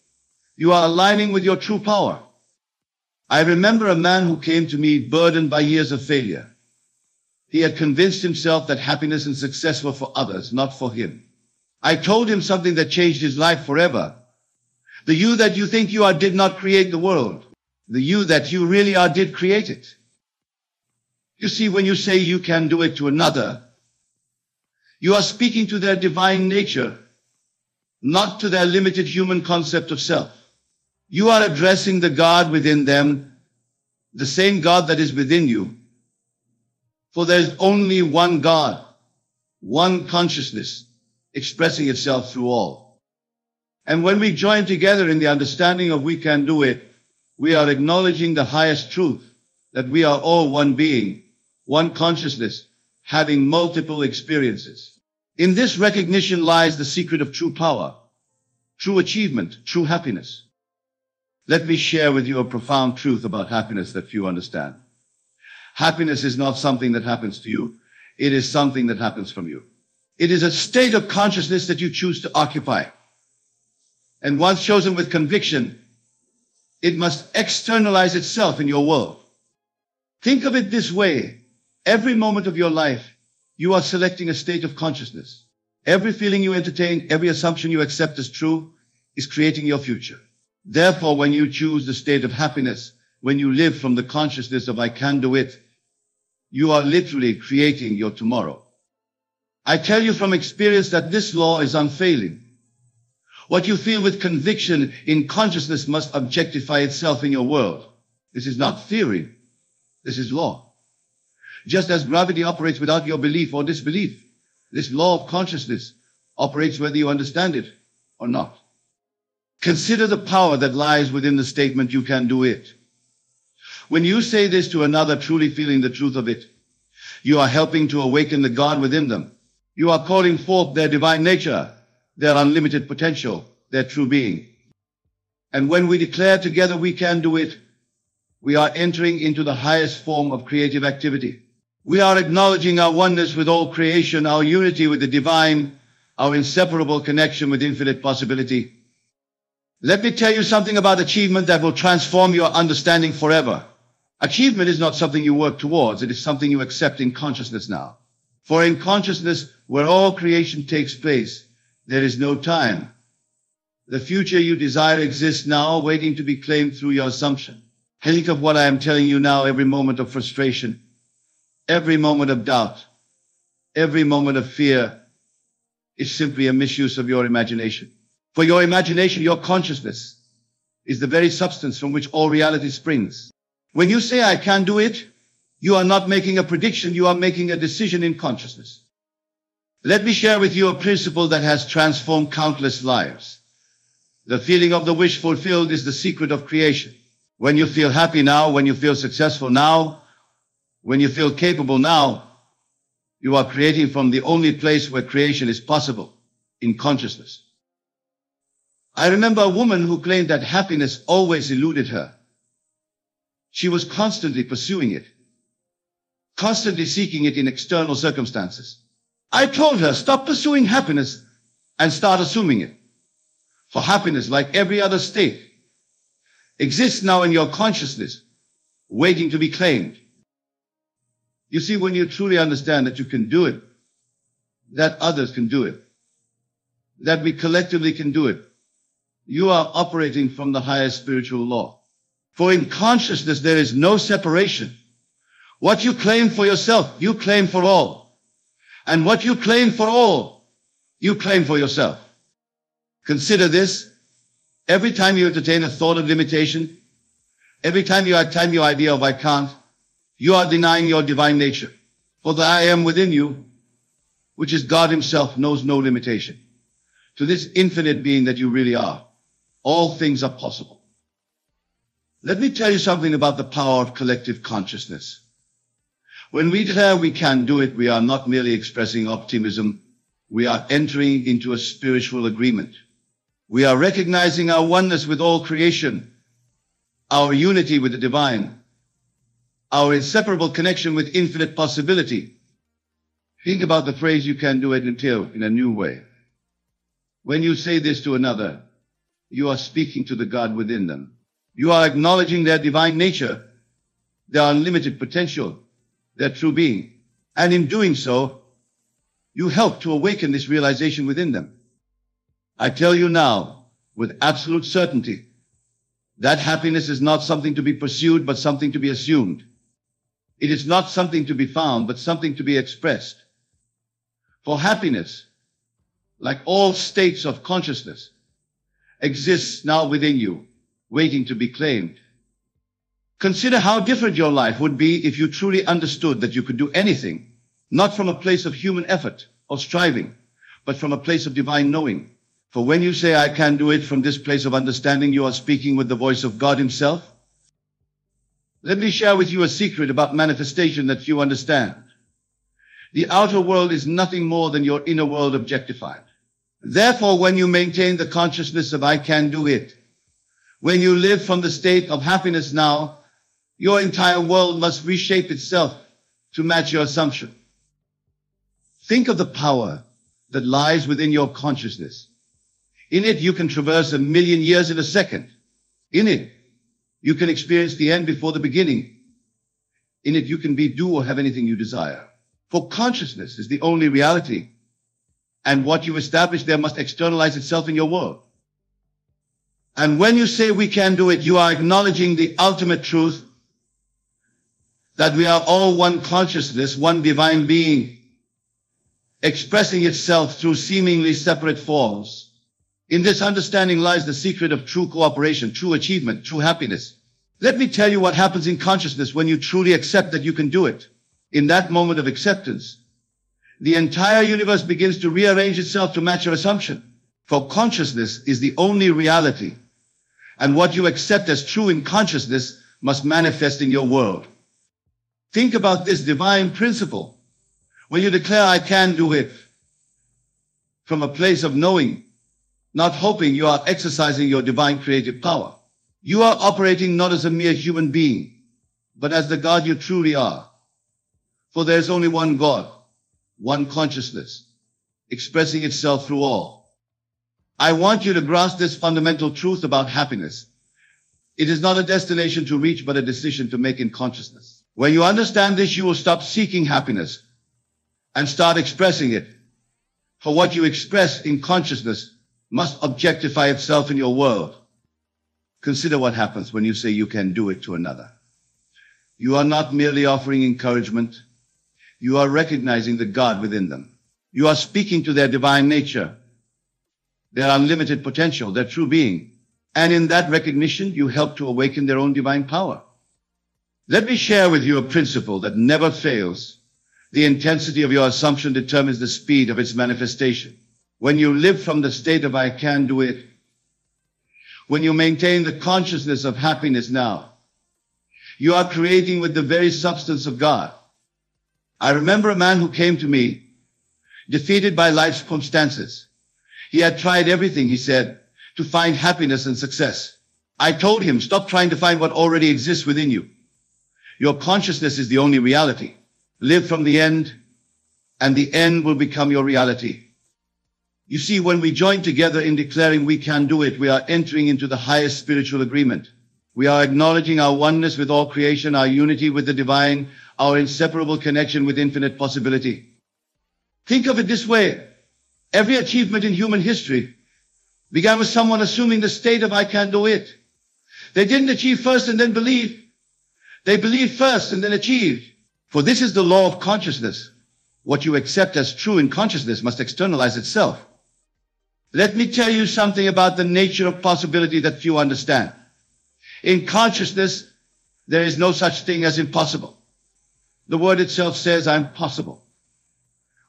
you are aligning with your true power. I remember a man who came to me burdened by years of failure. He had convinced himself that happiness and success were for others, not for him. I told him something that changed his life forever. The you that you think you are did not create the world. The you that you really are did create it. You see, when you say you can do it to another, you are speaking to their divine nature, not to their limited human concept of self. You are addressing the God within them, the same God that is within you. For there is only one God, one consciousness, expressing itself through all. And when we join together in the understanding of "we can do it," we are acknowledging the highest truth, that we are all one being, one consciousness, having multiple experiences. In this recognition lies the secret of true power, true achievement, true happiness. Let me share with you a profound truth about happiness that few understand. Happiness is not something that happens to you. It is something that happens from you. It is a state of consciousness that you choose to occupy. And once chosen with conviction, it must externalize itself in your world. Think of it this way. Every moment of your life, you are selecting a state of consciousness. Every feeling you entertain, every assumption you accept as true, is creating your future. Therefore, when you choose the state of happiness, when you live from the consciousness of "I can do it," you are literally creating your tomorrow. I tell you from experience that this law is unfailing. What you feel with conviction in consciousness must objectify itself in your world. This is not theory. This is law. Just as gravity operates without your belief or disbelief, this law of consciousness operates whether you understand it or not. Consider the power that lies within the statement "you can do it." When you say this to another, truly feeling the truth of it, you are helping to awaken the God within them. You are calling forth their divine nature, their unlimited potential, their true being. And when we declare together "we can do it," we are entering into the highest form of creative activity. We are acknowledging our oneness with all creation, our unity with the divine, our inseparable connection with infinite possibility. Let me tell you something about achievement that will transform your understanding forever. Achievement is not something you work towards. It is something you accept in consciousness now. For in consciousness, where all creation takes place, there is no time. The future you desire exists now, waiting to be claimed through your assumption. Think of what I am telling you now. Every moment of frustration, every moment of doubt, every moment of fear is simply a misuse of your imagination. For your imagination, your consciousness, is the very substance from which all reality springs. When you say "I can do it," you are not making a prediction, you are making a decision in consciousness. Let me share with you a principle that has transformed countless lives. The feeling of the wish fulfilled is the secret of creation. When you feel happy now, when you feel successful now, when you feel capable now, you are creating from the only place where creation is possible, in consciousness. I remember a woman who claimed that happiness always eluded her. She was constantly pursuing it, constantly seeking it in external circumstances. I told her, stop pursuing happiness and start assuming it. For happiness, like every other state, exists now in your consciousness, waiting to be claimed. You see, when you truly understand that you can do it, that others can do it, that we collectively can do it, you are operating from the highest spiritual law. For in consciousness, there is no separation. What you claim for yourself, you claim for all. And what you claim for all, you claim for yourself. Consider this. Every time you entertain a thought of limitation, every time you attain your idea of "I can't," you are denying your divine nature. For the "I am" within you which is God himself, knows no limitation. To this infinite being that you really are, all things are possible. Let me tell you something about the power of collective consciousness. When we declare we can do it, we are not merely expressing optimism. We are entering into a spiritual agreement. We are recognizing our oneness with all creation, our unity with the divine, our inseparable connection with infinite possibility. Think about the phrase "you can do it" in a new way. When you say this to another, you are speaking to the God within them. You are acknowledging their divine nature, their unlimited potential, their true being. And in doing so, you help to awaken this realization within them. I tell you now, with absolute certainty, that happiness is not something to be pursued, but something to be assumed. It is not something to be found, but something to be expressed. For happiness, like all states of consciousness, exists now within you, waiting to be claimed. Consider how different your life would be if you truly understood that you could do anything, not from a place of human effort or striving, but from a place of divine knowing. For when you say, "I can do it," from this place of understanding, you are speaking with the voice of God himself. Let me share with you a secret about manifestation that few understand. The outer world is nothing more than your inner world objectified. Therefore, when you maintain the consciousness of "I can do it," when you live from the state of happiness now, your entire world must reshape itself to match your assumption. Think of the power that lies within your consciousness. In it, you can traverse 1,000,000 years in a second. In it, you can experience the end before the beginning. In it, you can be, do, or have anything you desire. For consciousness is the only reality, and what you establish there must externalize itself in your world. And when you say "we can do it," you are acknowledging the ultimate truth that we are all one consciousness, one divine being, expressing itself through seemingly separate forms. In this understanding lies the secret of true cooperation, true achievement, true happiness. Let me tell you what happens in consciousness when you truly accept that you can do it. In that moment of acceptance, the entire universe begins to rearrange itself to match your assumption. For consciousness is the only reality, and what you accept as true in consciousness must manifest in your world. Think about this divine principle. When you declare "I can do it," from a place of knowing, not hoping, you are exercising your divine creative power. You are operating not as a mere human being, but as the God you truly are. For there is only one God, one consciousness, expressing itself through all. I want you to grasp this fundamental truth about happiness. It is not a destination to reach, but a decision to make in consciousness. When you understand this, you will stop seeking happiness and start expressing it. For what you express in consciousness must objectify itself in your world. Consider what happens when you say "you can do it" to another. You are not merely offering encouragement. You are recognizing the God within them. You are speaking to their divine nature, their unlimited potential, their true being. And in that recognition, you help to awaken their own divine power. Let me share with you a principle that never fails. The intensity of your assumption determines the speed of its manifestation. When you live from the state of "I can do it," when you maintain the consciousness of happiness now, you are creating with the very substance of God. I remember a man who came to me, defeated by life's circumstances. He had tried everything, he said, to find happiness and success. I told him, "Stop trying to find what already exists within you. Your consciousness is the only reality. Live from the end, and the end will become your reality." You see, when we join together in declaring "we can do it," we are entering into the highest spiritual agreement. We are acknowledging our oneness with all creation, our unity with the divine, our inseparable connection with infinite possibility. Think of it this way. Every achievement in human history began with someone assuming the state of "I can do it." They didn't achieve first and then believe. They believed first and then achieved. For this is the law of consciousness. What you accept as true in consciousness must externalize itself. Let me tell you something about the nature of possibility that few understand. In consciousness, there is no such thing as impossible. The word itself says, "I'm possible."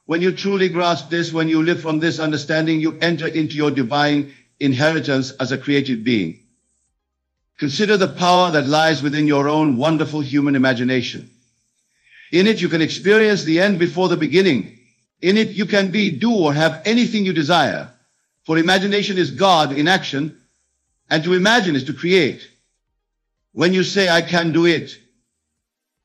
When you truly grasp this, when you live from this understanding, you enter into your divine inheritance as a creative being. Consider the power that lies within your own wonderful human imagination. In it, you can experience the end before the beginning. In it, you can be, do, or have anything you desire. For imagination is God in action, and to imagine is to create. When you say, I can do it,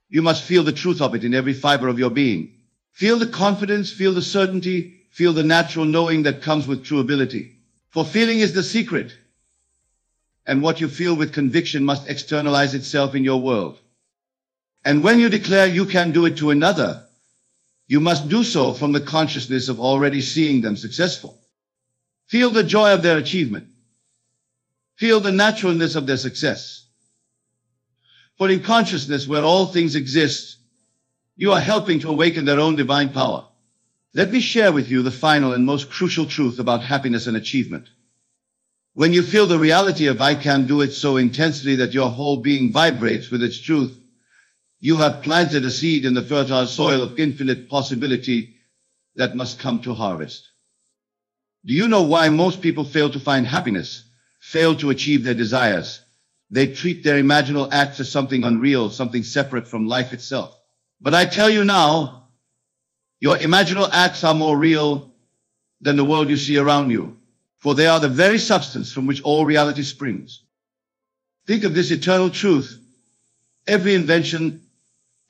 you must feel the truth of it in every fiber of your being. Feel the confidence, feel the certainty, feel the natural knowing that comes with true ability. For feeling is the secret, and what you feel with conviction must externalize itself in your world. And when you declare you can do it to another, you must do so from the consciousness of already seeing them successful. Feel the joy of their achievement. Feel the naturalness of their success. For in consciousness, where all things exist, you are helping to awaken their own divine power. Let me share with you the final and most crucial truth about happiness and achievement. When you feel the reality of I can do it so intensely that your whole being vibrates with its truth, you have planted a seed in the fertile soil of infinite possibility that must come to harvest. Do you know why most people fail to find happiness, fail to achieve their desires? They treat their imaginal acts as something unreal, something separate from life itself. But I tell you now, your imaginal acts are more real than the world you see around you, for they are the very substance from which all reality springs. Think of this eternal truth. Every invention,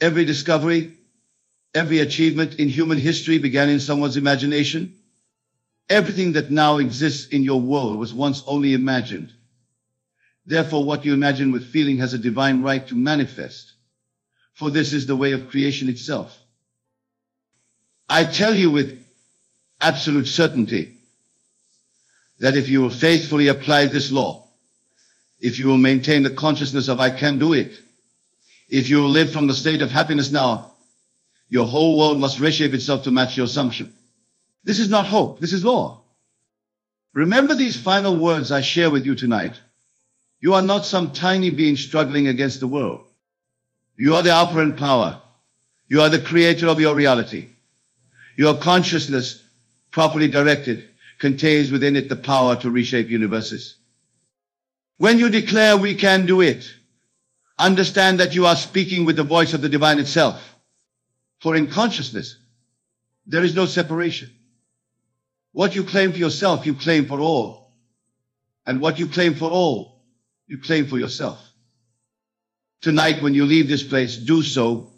every discovery, every achievement in human history began in someone's imagination. Everything that now exists in your world was once only imagined. Therefore, what you imagine with feeling has a divine right to manifest, for this is the way of creation itself. I tell you with absolute certainty that if you will faithfully apply this law, if you will maintain the consciousness of I can do it, if you will live from the state of happiness now, your whole world must reshape itself to match your assumption. This is not hope, this is law. Remember these final words I share with you tonight. You are not some tiny being struggling against the world. You are the operant power. You are the creator of your reality. Your consciousness, properly directed, contains within it the power to reshape universes. When you declare we can do it, understand that you are speaking with the voice of the divine itself. For in consciousness, there is no separation. What you claim for yourself, you claim for all. And what you claim for all, you claim for yourself. Tonight, when you leave this place, do so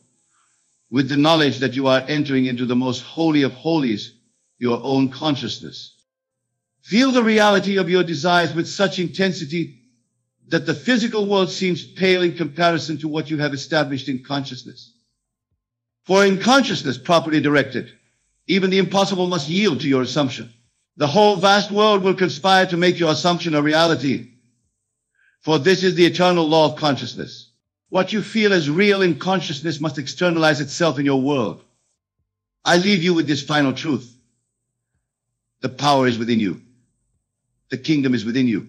with the knowledge that you are entering into the most holy of holies, your own consciousness. Feel the reality of your desires with such intensity that the physical world seems pale in comparison to what you have established in consciousness. For in consciousness, properly directed, even the impossible must yield to your assumption. The whole vast world will conspire to make your assumption a reality. For this is the eternal law of consciousness. What you feel as real in consciousness must externalize itself in your world. I leave you with this final truth. The power is within you. The kingdom is within you.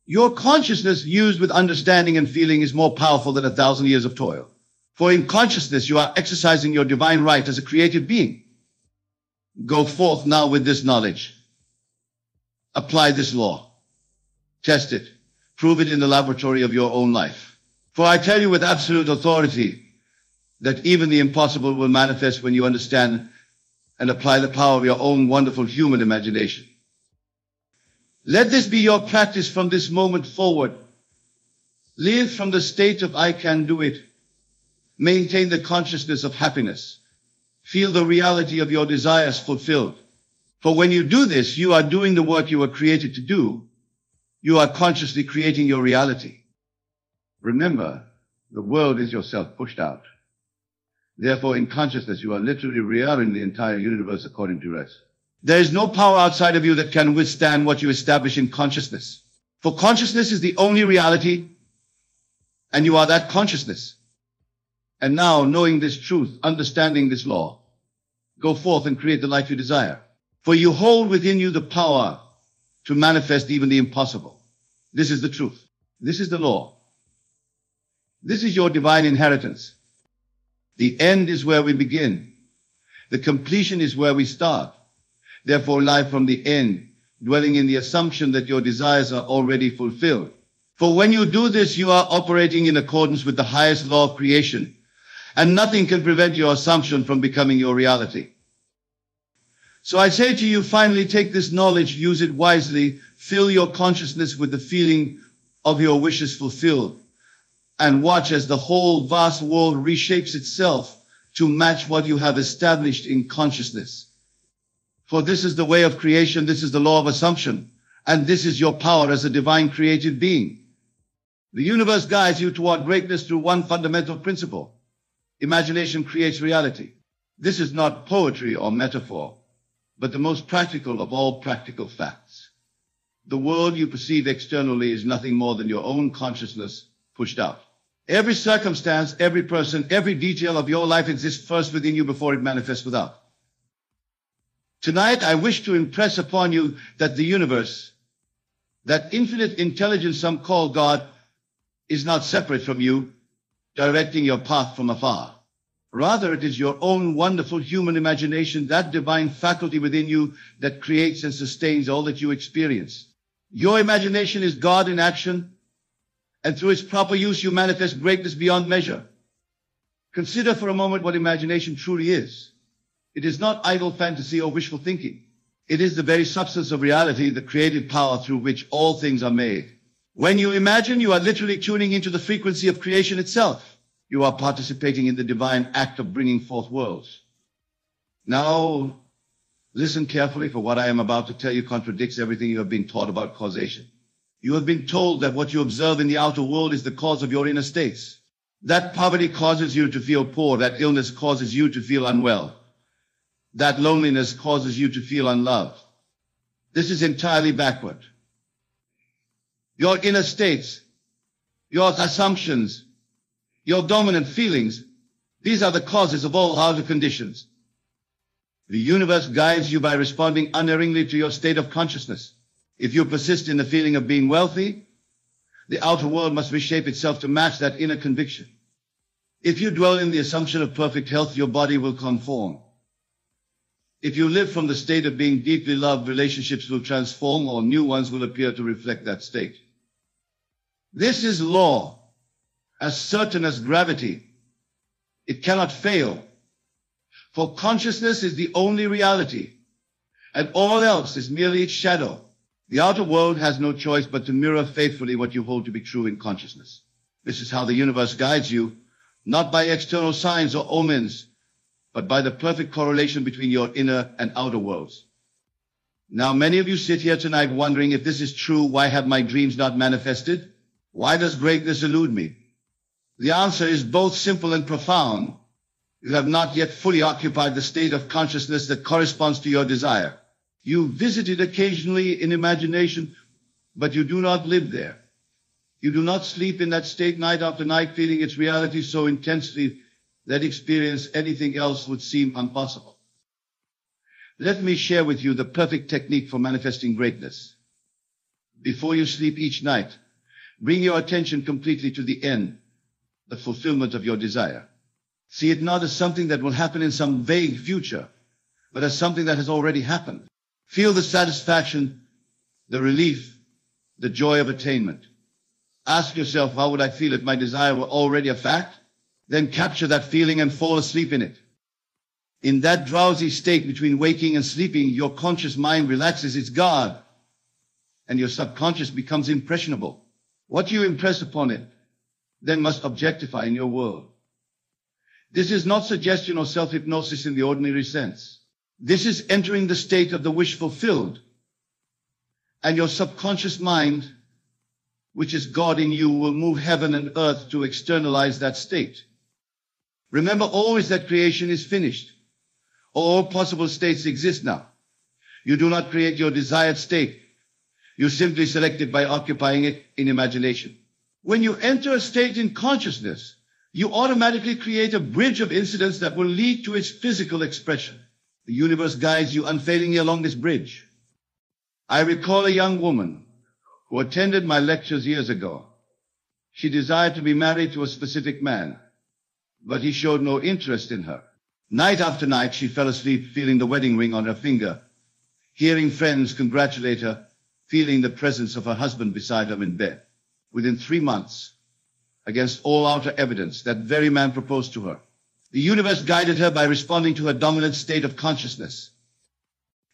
Your consciousness used with understanding and feeling is more powerful than 1,000 years of toil. For in consciousness, you are exercising your divine right as a creative being. Go forth now with this knowledge. Apply this law. Test it. Prove it in the laboratory of your own life. For I tell you with absolute authority that even the impossible will manifest when you understand and apply the power of your own wonderful human imagination. Let this be your practice from this moment forward. Live from the state of I can do it. Maintain the consciousness of happiness. Feel the reality of your desires fulfilled. For when you do this, you are doing the work you were created to do. You are consciously creating your reality. Remember, the world is yourself pushed out. Therefore, in consciousness, you are literally realigning the entire universe according to rest. There is no power outside of you that can withstand what you establish in consciousness. For consciousness is the only reality, and you are that consciousness. And now, knowing this truth, understanding this law, go forth and create the life you desire. For you hold within you the power to manifest even the impossible. This is the truth. This is the law. This is your divine inheritance. The end is where we begin. The completion is where we start. Therefore, life from the end, dwelling in the assumption that your desires are already fulfilled. For when you do this, you are operating in accordance with the highest law of creation, and nothing can prevent your assumption from becoming your reality. So I say to you, finally, take this knowledge, use it wisely, fill your consciousness with the feeling of your wishes fulfilled, and watch as the whole vast world reshapes itself to match what you have established in consciousness. For this is the way of creation, this is the law of assumption, and this is your power as a divine creative being. The universe guides you toward greatness through one fundamental principle. Imagination creates reality. This is not poetry or metaphor, but the most practical of all practical facts. The world you perceive externally is nothing more than your own consciousness pushed out. Every circumstance, every person, every detail of your life exists first within you before it manifests without. Tonight, I wish to impress upon you that the universe, that infinite intelligence some call God, is not separate from you, directing your path from afar. Rather, it is your own wonderful human imagination, that divine faculty within you that creates and sustains all that you experience. Your imagination is God in action, and through its proper use, you manifest greatness beyond measure. Consider for a moment what imagination truly is. It is not idle fantasy or wishful thinking. It is the very substance of reality, the creative power through which all things are made. When you imagine, you are literally tuning into the frequency of creation itself. You are participating in the divine act of bringing forth worlds. Now, listen carefully, for what I am about to tell you contradicts everything you have been taught about causation. You have been told that what you observe in the outer world is the cause of your inner states. That poverty causes you to feel poor. That illness causes you to feel unwell. That loneliness causes you to feel unloved. This is entirely backward. Your inner states, your assumptions, your dominant feelings, these are the causes of all outer conditions. The universe guides you by responding unerringly to your state of consciousness. If you persist in the feeling of being wealthy, the outer world must reshape itself to match that inner conviction. If you dwell in the assumption of perfect health, your body will conform. If you live from the state of being deeply loved, relationships will transform, or new ones will appear to reflect that state. This is law, as certain as gravity. It cannot fail, for consciousness is the only reality, and all else is merely its shadow. The outer world has no choice but to mirror faithfully what you hold to be true in consciousness. This is how the universe guides you, not by external signs or omens, but by the perfect correlation between your inner and outer worlds. Now, many of you sit here tonight wondering, if this is true, why have my dreams not manifested? Why does greatness elude me? The answer is both simple and profound. You have not yet fully occupied the state of consciousness that corresponds to your desire. You visit it occasionally in imagination, but you do not live there. You do not sleep in that state night after night, feeling its reality so intensely that experience anything else would seem impossible. Let me share with you the perfect technique for manifesting greatness. Before you sleep each night, bring your attention completely to the end, the fulfillment of your desire. See it not as something that will happen in some vague future, but as something that has already happened. Feel the satisfaction, the relief, the joy of attainment. Ask yourself, how would I feel if my desire were already a fact? Then capture that feeling and fall asleep in it. In that drowsy state between waking and sleeping, your conscious mind relaxes its guard, and your subconscious becomes impressionable. What you impress upon it then must objectify in your world. This is not suggestion or self-hypnosis in the ordinary sense. This is entering the state of the wish fulfilled, and your subconscious mind, which is God in you, will move heaven and earth to externalize that state. Remember always that creation is finished. All possible states exist now. You do not create your desired state. You simply select it by occupying it in imagination. When you enter a state in consciousness, you automatically create a bridge of incidents that will lead to its physical expression. The universe guides you unfailingly along this bridge. I recall a young woman who attended my lectures years ago. She desired to be married to a specific man, but he showed no interest in her. Night after night, she fell asleep feeling the wedding ring on her finger, hearing friends congratulate her, feeling the presence of her husband beside her in bed. Within 3 months, against all outer evidence, that very man proposed to her. The universe guided her by responding to her dominant state of consciousness.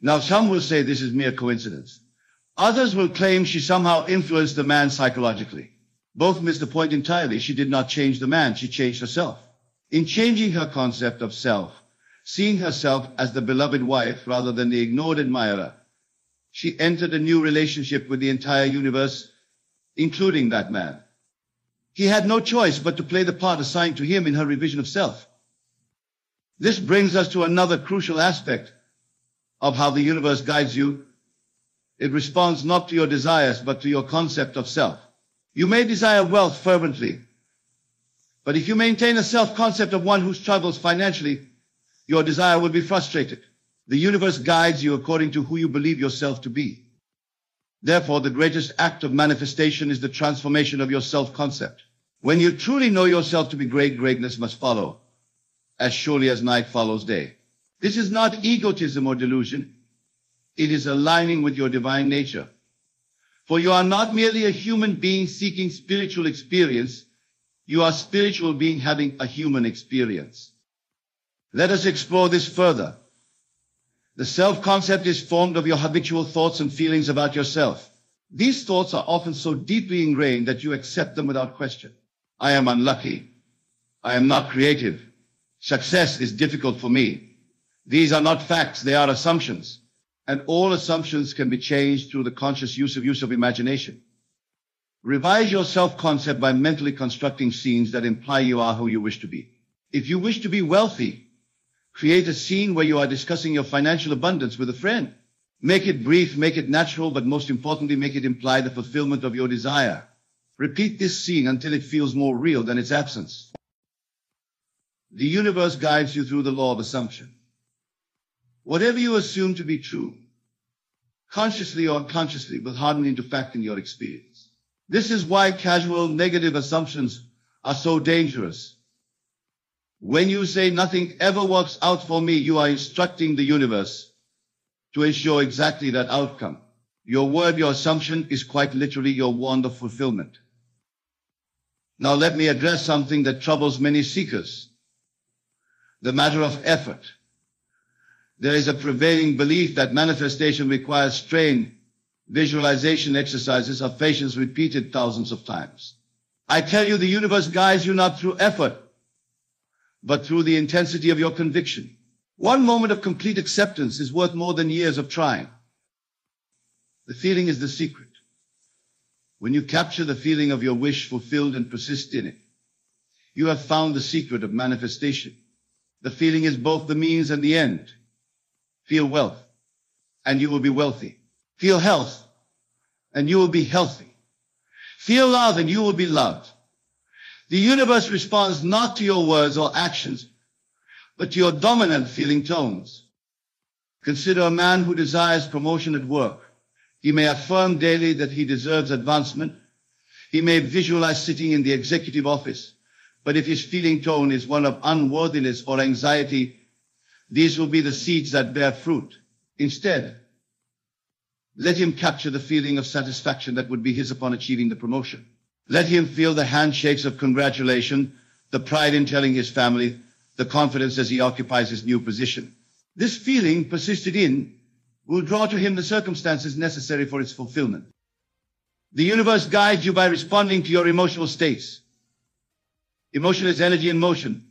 Now, some will say this is mere coincidence. Others will claim she somehow influenced the man psychologically. Both miss the point entirely. She did not change the man, she changed herself. In changing her concept of self, seeing herself as the beloved wife rather than the ignored admirer, she entered a new relationship with the entire universe, including that man. He had no choice but to play the part assigned to him in her revision of self. This brings us to another crucial aspect of how the universe guides you. It responds not to your desires, but to your concept of self. You may desire wealth fervently, but if you maintain a self-concept of one who struggles financially, your desire will be frustrated. The universe guides you according to who you believe yourself to be. Therefore, the greatest act of manifestation is the transformation of your self-concept. When you truly know yourself to be great, greatness must follow, as surely as night follows day. This is not egotism or delusion. It is aligning with your divine nature. For you are not merely a human being seeking spiritual experience. You are a spiritual being having a human experience. Let us explore this further. The self-concept is formed of your habitual thoughts and feelings about yourself. These thoughts are often so deeply ingrained that you accept them without question. I am unlucky. I am not creative. Success is difficult for me. These are not facts, they are assumptions. And all assumptions can be changed through the conscious use of imagination. Revise your self-concept by mentally constructing scenes that imply you are who you wish to be. If you wish to be wealthy, create a scene where you are discussing your financial abundance with a friend. Make it brief, make it natural, but most importantly, make it imply the fulfillment of your desire. Repeat this scene until it feels more real than its absence. The universe guides you through the law of assumption. Whatever you assume to be true, consciously or unconsciously, will harden into fact in your experience. This is why casual negative assumptions are so dangerous. When you say nothing ever works out for me, you are instructing the universe to ensure exactly that outcome. Your word, your assumption, is quite literally your wand of fulfillment. Now let me address something that troubles many seekers. The matter of effort. There is a prevailing belief that manifestation requires strain, visualization exercises of patience repeated thousands of times. I tell you, the universe guides you not through effort, but through the intensity of your conviction. One moment of complete acceptance is worth more than years of trying. The feeling is the secret. When you capture the feeling of your wish fulfilled and persist in it, you have found the secret of manifestation. The feeling is both the means and the end. Feel wealth, and you will be wealthy. Feel health, and you will be healthy. Feel love, and you will be loved. The universe responds not to your words or actions, but to your dominant feeling tones. Consider a man who desires promotion at work. He may affirm daily that he deserves advancement. He may visualize sitting in the executive office. But if his feeling tone is one of unworthiness or anxiety, these will be the seeds that bear fruit. Instead, let him capture the feeling of satisfaction that would be his upon achieving the promotion. Let him feel the handshakes of congratulation, the pride in telling his family, the confidence as he occupies his new position. This feeling, persisted in, will draw to him the circumstances necessary for its fulfillment. The universe guides you by responding to your emotional states. Emotion is energy in motion,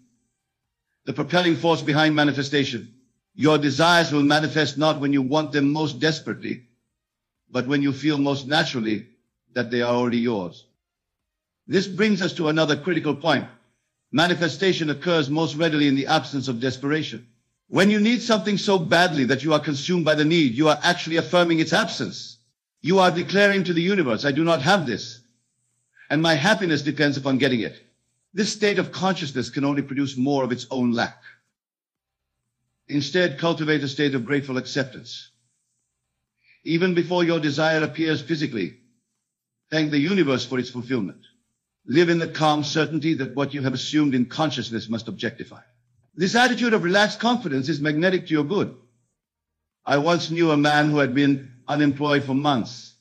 the propelling force behind manifestation. Your desires will manifest not when you want them most desperately, but when you feel most naturally that they are already yours. This brings us to another critical point. Manifestation occurs most readily in the absence of desperation. When you need something so badly that you are consumed by the need, you are actually affirming its absence. You are declaring to the universe, I do not have this, and my happiness depends upon getting it. This state of consciousness can only produce more of its own lack. Instead, cultivate a state of grateful acceptance. Even before your desire appears physically, thank the universe for its fulfillment. Live in the calm certainty that what you have assumed in consciousness must objectify. This attitude of relaxed confidence is magnetic to your good. I once knew a man who had been unemployed for months.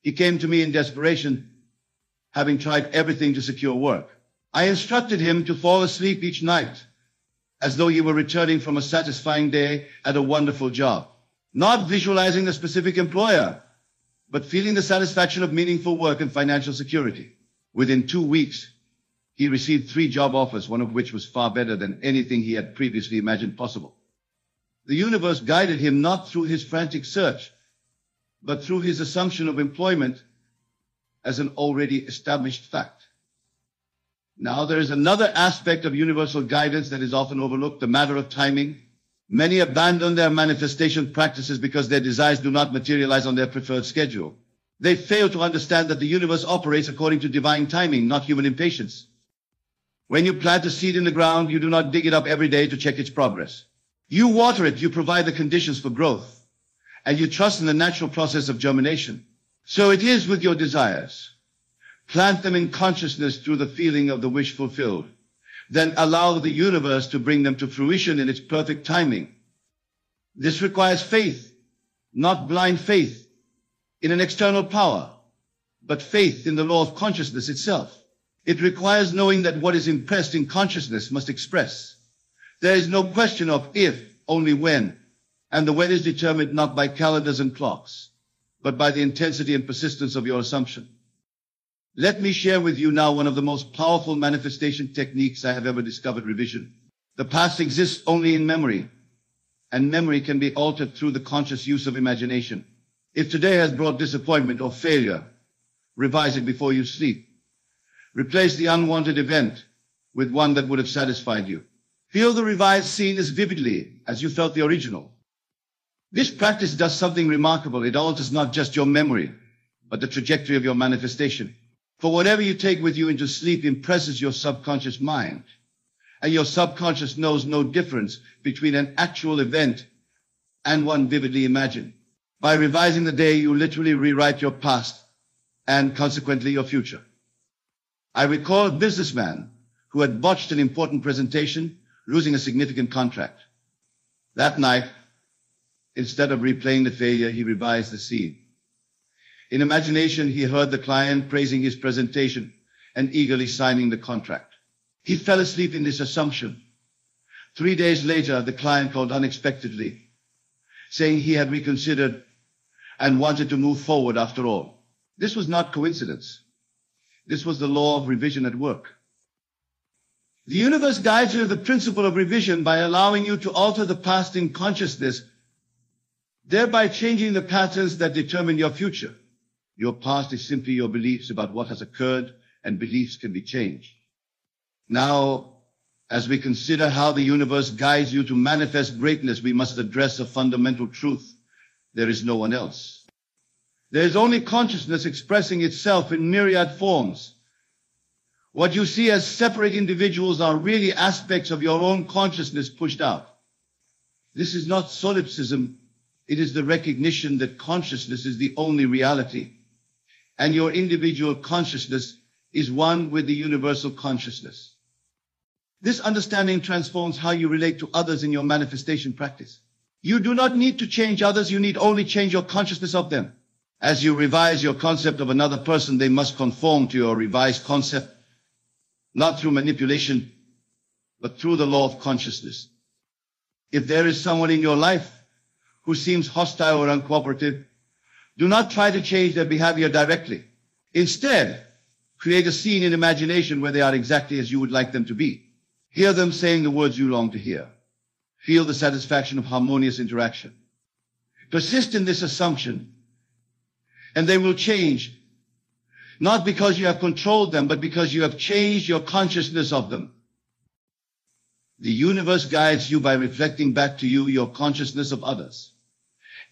He came to me in desperation, having tried everything to secure work. I instructed him to fall asleep each night, as though he were returning from a satisfying day at a wonderful job, not visualizing a specific employer, but feeling the satisfaction of meaningful work and financial security. Within 2 weeks, he received 3 job offers, one of which was far better than anything he had previously imagined possible. The universe guided him not through his frantic search, but through his assumption of employment as an already established fact. Now, there is another aspect of universal guidance that is often overlooked, the matter of timing. Many abandon their manifestation practices because their desires do not materialize on their preferred schedule. They fail to understand that the universe operates according to divine timing, not human impatience. When you plant a seed in the ground, you do not dig it up every day to check its progress. You water it, you provide the conditions for growth, and you trust in the natural process of germination. So it is with your desires. Plant them in consciousness through the feeling of the wish fulfilled. Then allow the universe to bring them to fruition in its perfect timing. This requires faith, not blind faith in an external power, but faith in the law of consciousness itself. It requires knowing that what is impressed in consciousness must express. There is no question of if, only when, and the when is determined not by calendars and clocks, but by the intensity and persistence of your assumption. Let me share with you now one of the most powerful manifestation techniques I have ever discovered: revision. The past exists only in memory, and memory can be altered through the conscious use of imagination. If today has brought disappointment or failure, revise it before you sleep. Replace the unwanted event with one that would have satisfied you. Feel the revised scene as vividly as you felt the original. This practice does something remarkable. It alters not just your memory, but the trajectory of your manifestation. For whatever you take with you into sleep impresses your subconscious mind, and your subconscious knows no difference between an actual event and one vividly imagined. By revising the day, you literally rewrite your past and consequently your future. I recall a businessman who had botched an important presentation, losing a significant contract. That night, instead of replaying the failure, he revised the scene. In imagination, he heard the client praising his presentation and eagerly signing the contract. He fell asleep in this assumption. 3 days later, the client called unexpectedly, saying he had reconsidered and wanted to move forward after all. This was not coincidence. This was the law of revision at work. The universe guides you to the principle of revision by allowing you to alter the past in consciousness, thereby changing the patterns that determine your future. Your past is simply your beliefs about what has occurred, and beliefs can be changed. Now, as we consider how the universe guides you to manifest greatness, we must address a fundamental truth. There is no one else. There is only consciousness expressing itself in myriad forms. What you see as separate individuals are really aspects of your own consciousness pushed out. This is not solipsism. It is the recognition that consciousness is the only reality, and your individual consciousness is one with the universal consciousness. This understanding transforms how you relate to others in your manifestation practice. You do not need to change others, you need only change your consciousness of them. As you revise your concept of another person, they must conform to your revised concept, not through manipulation, but through the law of consciousness. If there is someone in your life who seems hostile or uncooperative, do not try to change their behavior directly. Instead, create a scene in imagination where they are exactly as you would like them to be. Hear them saying the words you long to hear. Feel the satisfaction of harmonious interaction. Persist in this assumption, and they will change, not because you have controlled them, but because you have changed your consciousness of them. The universe guides you by reflecting back to you your consciousness of others.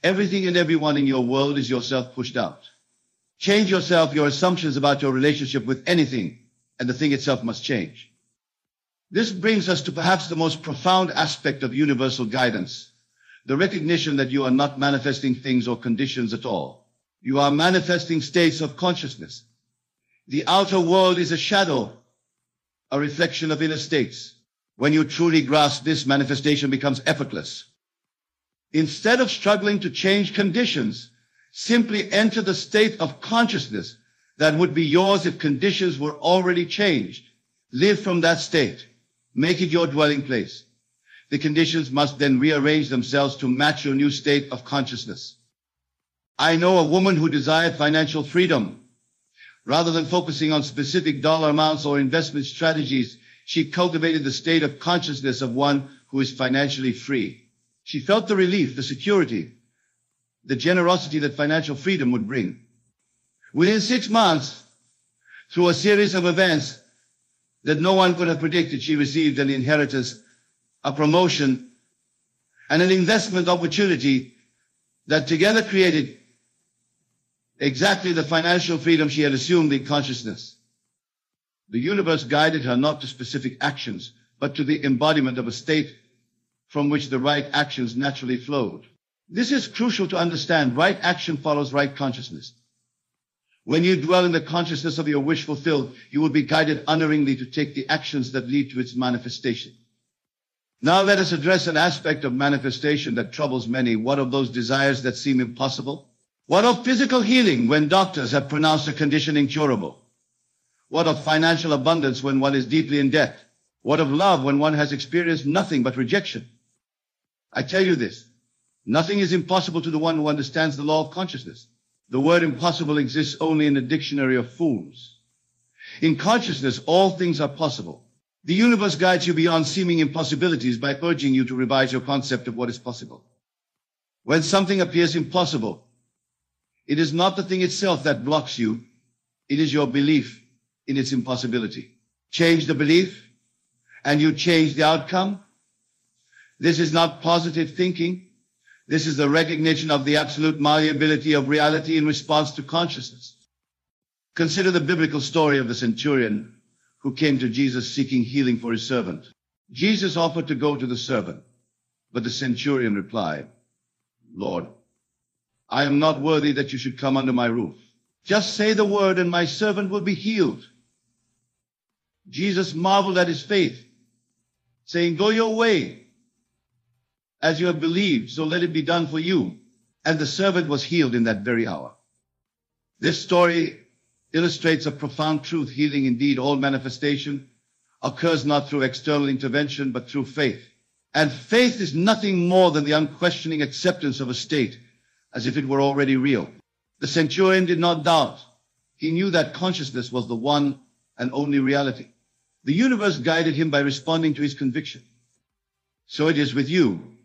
Everything and everyone in your world is yourself pushed out. Change yourself, your assumptions about your relationship with anything, and the thing itself must change. This brings us to perhaps the most profound aspect of universal guidance, the recognition that you are not manifesting things or conditions at all. You are manifesting states of consciousness. The outer world is a shadow, a reflection of inner states. When you truly grasp this, manifestation becomes effortless. Instead of struggling to change conditions, simply enter the state of consciousness that would be yours if conditions were already changed. Live from that state. Make it your dwelling place. The conditions must then rearrange themselves to match your new state of consciousness. I know a woman who desired financial freedom. Rather than focusing on specific dollar amounts or investment strategies, she cultivated the state of consciousness of one who is financially free. She felt the relief, the security, the generosity that financial freedom would bring. Within 6 months, through a series of events that no one could have predicted, she received an inheritance, a promotion, and an investment opportunity that together created exactly the financial freedom she had assumed in consciousness. The universe guided her not to specific actions, but to the embodiment of a state from which the right actions naturally flowed. This is crucial to understand. Right action follows right consciousness. When you dwell in the consciousness of your wish fulfilled, you will be guided unerringly to take the actions that lead to its manifestation. Now let us address an aspect of manifestation that troubles many. What of those desires that seem impossible? What of physical healing when doctors have pronounced a condition incurable? What of financial abundance when one is deeply in debt? What of love when one has experienced nothing but rejection? I tell you this, nothing is impossible to the one who understands the law of consciousness. The word impossible exists only in the dictionary of fools. In consciousness, all things are possible. The universe guides you beyond seeming impossibilities by urging you to revise your concept of what is possible. When something appears impossible, it is not the thing itself that blocks you. It is your belief in its impossibility. Change the belief, and you change the outcome. This is not positive thinking. This is the recognition of the absolute malleability of reality in response to consciousness. Consider the biblical story of the centurion who came to Jesus seeking healing for his servant. Jesus offered to go to the servant, but the centurion replied, "Lord, I am not worthy that you should come under my roof. Just say the word and my servant will be healed." Jesus marveled at his faith, saying, "Go your way. As you have believed, so let it be done for you." And the servant was healed in that very hour. This story illustrates a profound truth. Healing, indeed, all manifestation, occurs not through external intervention, but through faith. And faith is nothing more than the unquestioning acceptance of a state as if it were already real. The centurion did not doubt. He knew that consciousness was the one and only reality. The universe guided him by responding to his conviction. So it is with you.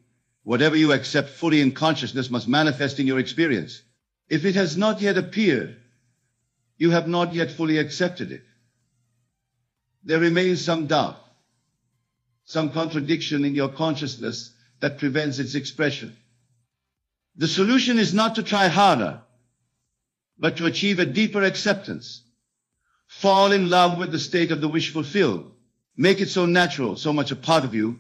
Whatever you accept fully in consciousness must manifest in your experience. If it has not yet appeared, you have not yet fully accepted it. There remains some doubt, some contradiction in your consciousness that prevents its expression. The solution is not to try harder, but to achieve a deeper acceptance. Fall in love with the state of the wish fulfilled. Make it so natural, so much a part of you,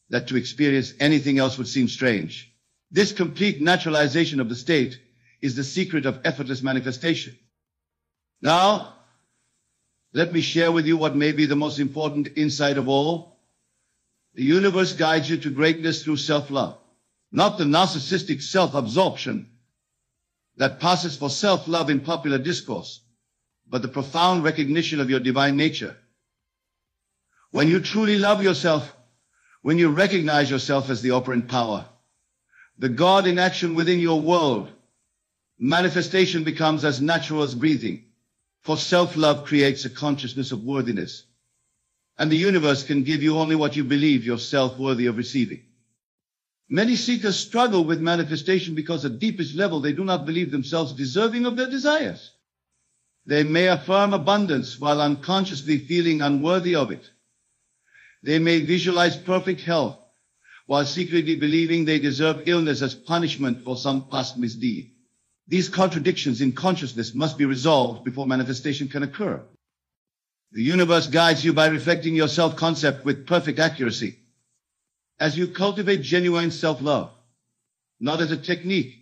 that to experience anything else would seem strange. This complete naturalization of the state is the secret of effortless manifestation. Now, let me share with you what may be the most important insight of all. The universe guides you to greatness through self-love, not the narcissistic self-absorption that passes for self-love in popular discourse, but the profound recognition of your divine nature. When you truly love yourself, when you recognize yourself as the operant power, the God in action within your world, manifestation becomes as natural as breathing. For self-love creates a consciousness of worthiness, and the universe can give you only what you believe yourself worthy of receiving. Many seekers struggle with manifestation because at deepest level they do not believe themselves deserving of their desires. They may affirm abundance while unconsciously feeling unworthy of it. They may visualize perfect health while secretly believing they deserve illness as punishment for some past misdeed. These contradictions in consciousness must be resolved before manifestation can occur. The universe guides you by reflecting your self-concept with perfect accuracy. As you cultivate genuine self-love, not as a technique,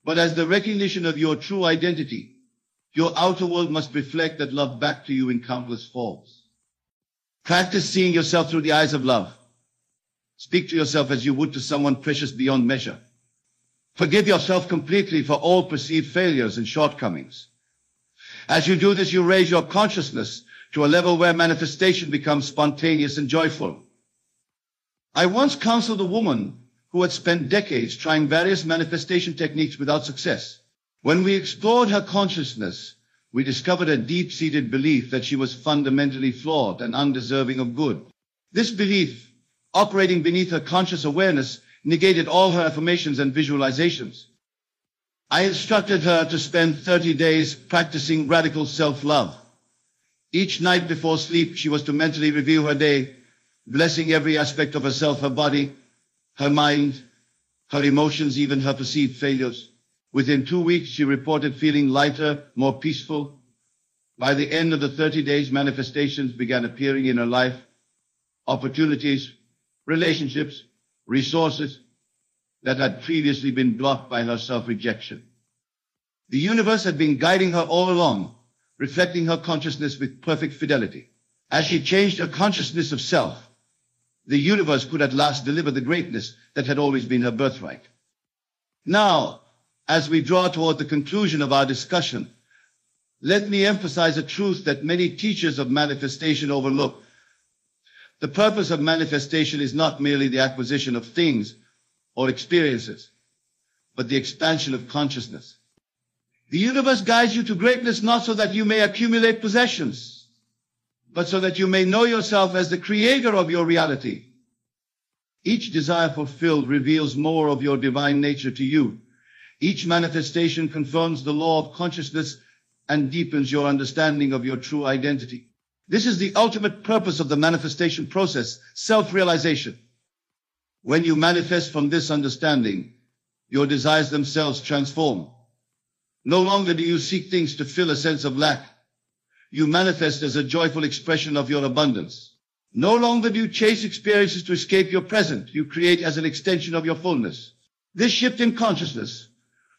but as the recognition of your true identity, your outer world must reflect that love back to you in countless forms. Practice seeing yourself through the eyes of love. Speak to yourself as you would to someone precious beyond measure. Forgive yourself completely for all perceived failures and shortcomings. As you do this, you raise your consciousness to a level where manifestation becomes spontaneous and joyful. I once counseled a woman who had spent decades trying various manifestation techniques without success. When we explored her consciousness, we discovered a deep-seated belief that she was fundamentally flawed and undeserving of good. This belief, operating beneath her conscious awareness, negated all her affirmations and visualizations. I instructed her to spend 30 days practicing radical self-love. Each night before sleep, she was to mentally review her day, blessing every aspect of herself, her body, her mind, her emotions, even her perceived failures. Within 2 weeks, she reported feeling lighter, more peaceful. By the end of the 30 days, manifestations began appearing in her life. Opportunities, relationships, resources that had previously been blocked by her self-rejection. The universe had been guiding her all along, reflecting her consciousness with perfect fidelity. As she changed her consciousness of self, the universe could at last deliver the greatness that had always been her birthright. Now, as we draw toward the conclusion of our discussion, let me emphasize a truth that many teachers of manifestation overlook. The purpose of manifestation is not merely the acquisition of things or experiences, but the expansion of consciousness. The universe guides you to greatness not so that you may accumulate possessions, but so that you may know yourself as the creator of your reality. Each desire fulfilled reveals more of your divine nature to you. Each manifestation confirms the law of consciousness and deepens your understanding of your true identity. This is the ultimate purpose of the manifestation process, self-realization. When you manifest from this understanding, your desires themselves transform. No longer do you seek things to fill a sense of lack. You manifest as a joyful expression of your abundance. No longer do you chase experiences to escape your present. You create as an extension of your fullness. This shift in consciousness,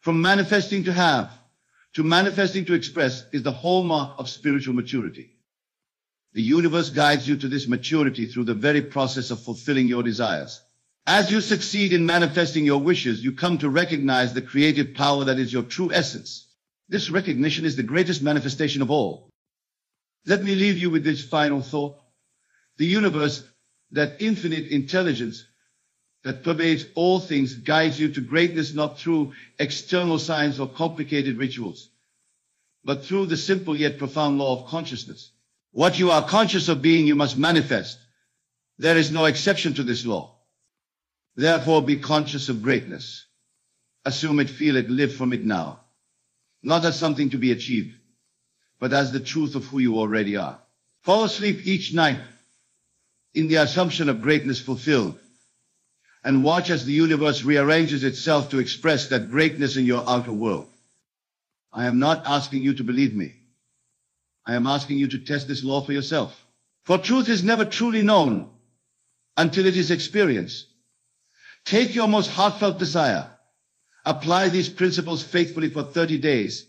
from manifesting to have, to manifesting to express, is the hallmark of spiritual maturity. The universe guides you to this maturity through the very process of fulfilling your desires. As you succeed in manifesting your wishes, you come to recognize the creative power that is your true essence. This recognition is the greatest manifestation of all. Let me leave you with this final thought. The universe, that infinite intelligence that pervades all things, guides you to greatness not through external signs or complicated rituals, but through the simple yet profound law of consciousness. What you are conscious of being, you must manifest. There is no exception to this law. Therefore, be conscious of greatness. Assume it, feel it, live from it now. Not as something to be achieved, but as the truth of who you already are. Fall asleep each night in the assumption of greatness fulfilled, and watch as the universe rearranges itself to express that greatness in your outer world. I am not asking you to believe me. I am asking you to test this law for yourself. For truth is never truly known until it is experienced. Take your most heartfelt desire, apply these principles faithfully for 30 days,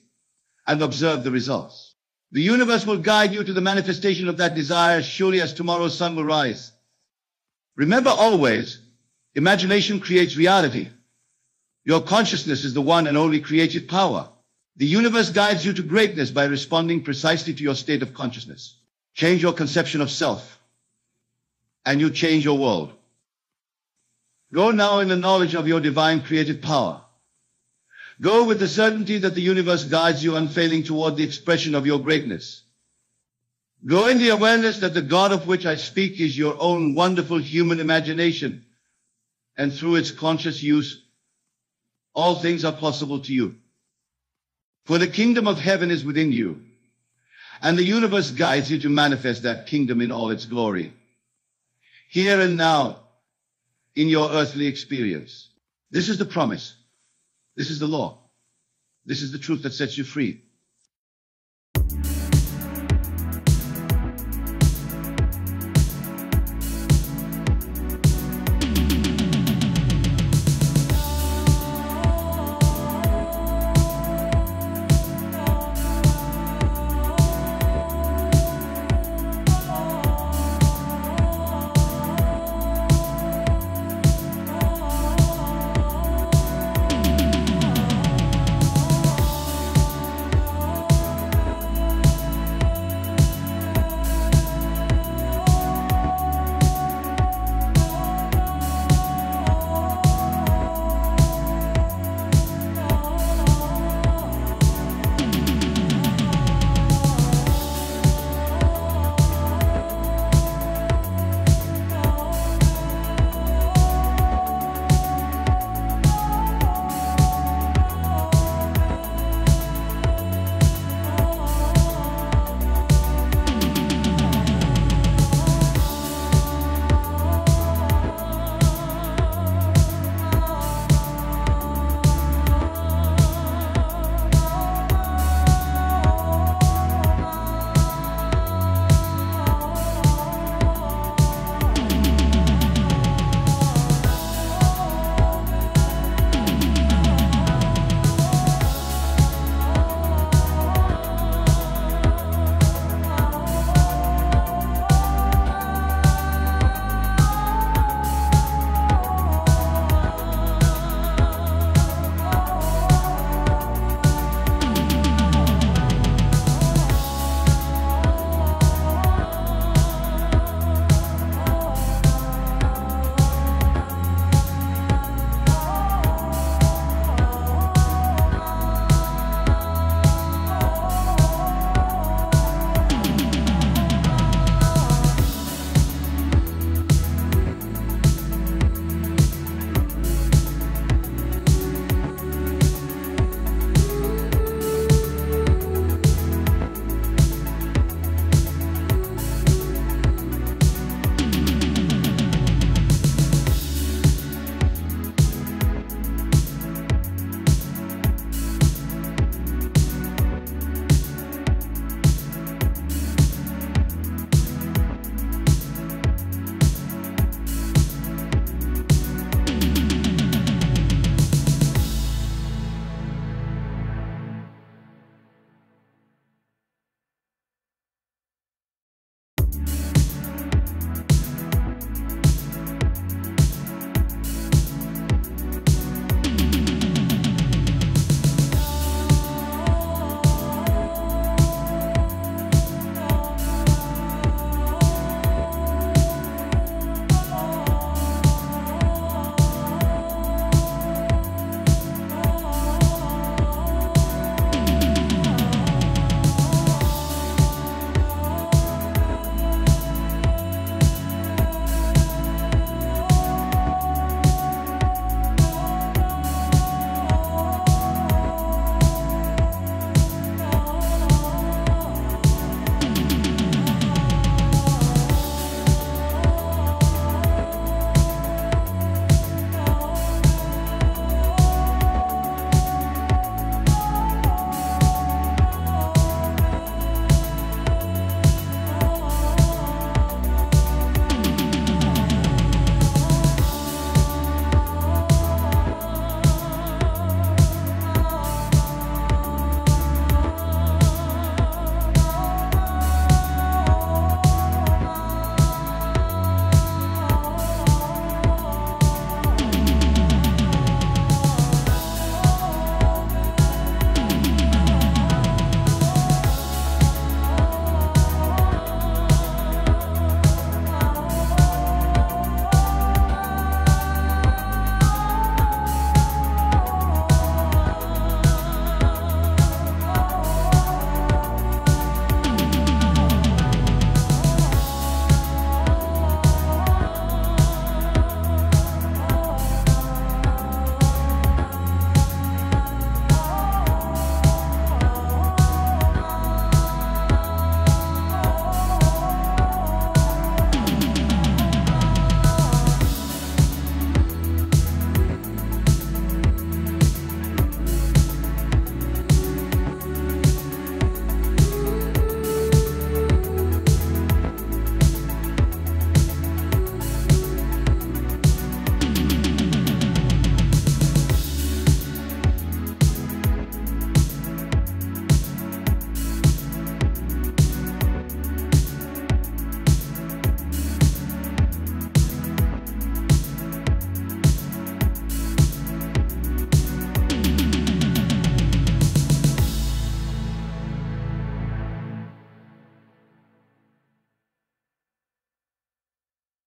and observe the results. The universe will guide you to the manifestation of that desire as surely as tomorrow's sun will rise. Remember always, imagination creates reality. Your consciousness is the one and only creative power. The universe guides you to greatness by responding precisely to your state of consciousness. Change your conception of self, and you change your world. Go now in the knowledge of your divine creative power. Go with the certainty that the universe guides you unfailing toward the expression of your greatness. Go in the awareness that the God of which I speak is your own wonderful human imagination, and through its conscious use, all things are possible to you. For the kingdom of heaven is within you, and the universe guides you to manifest that kingdom in all its glory, here and now, in your earthly experience. This is the promise. This is the law. This is the truth that sets you free.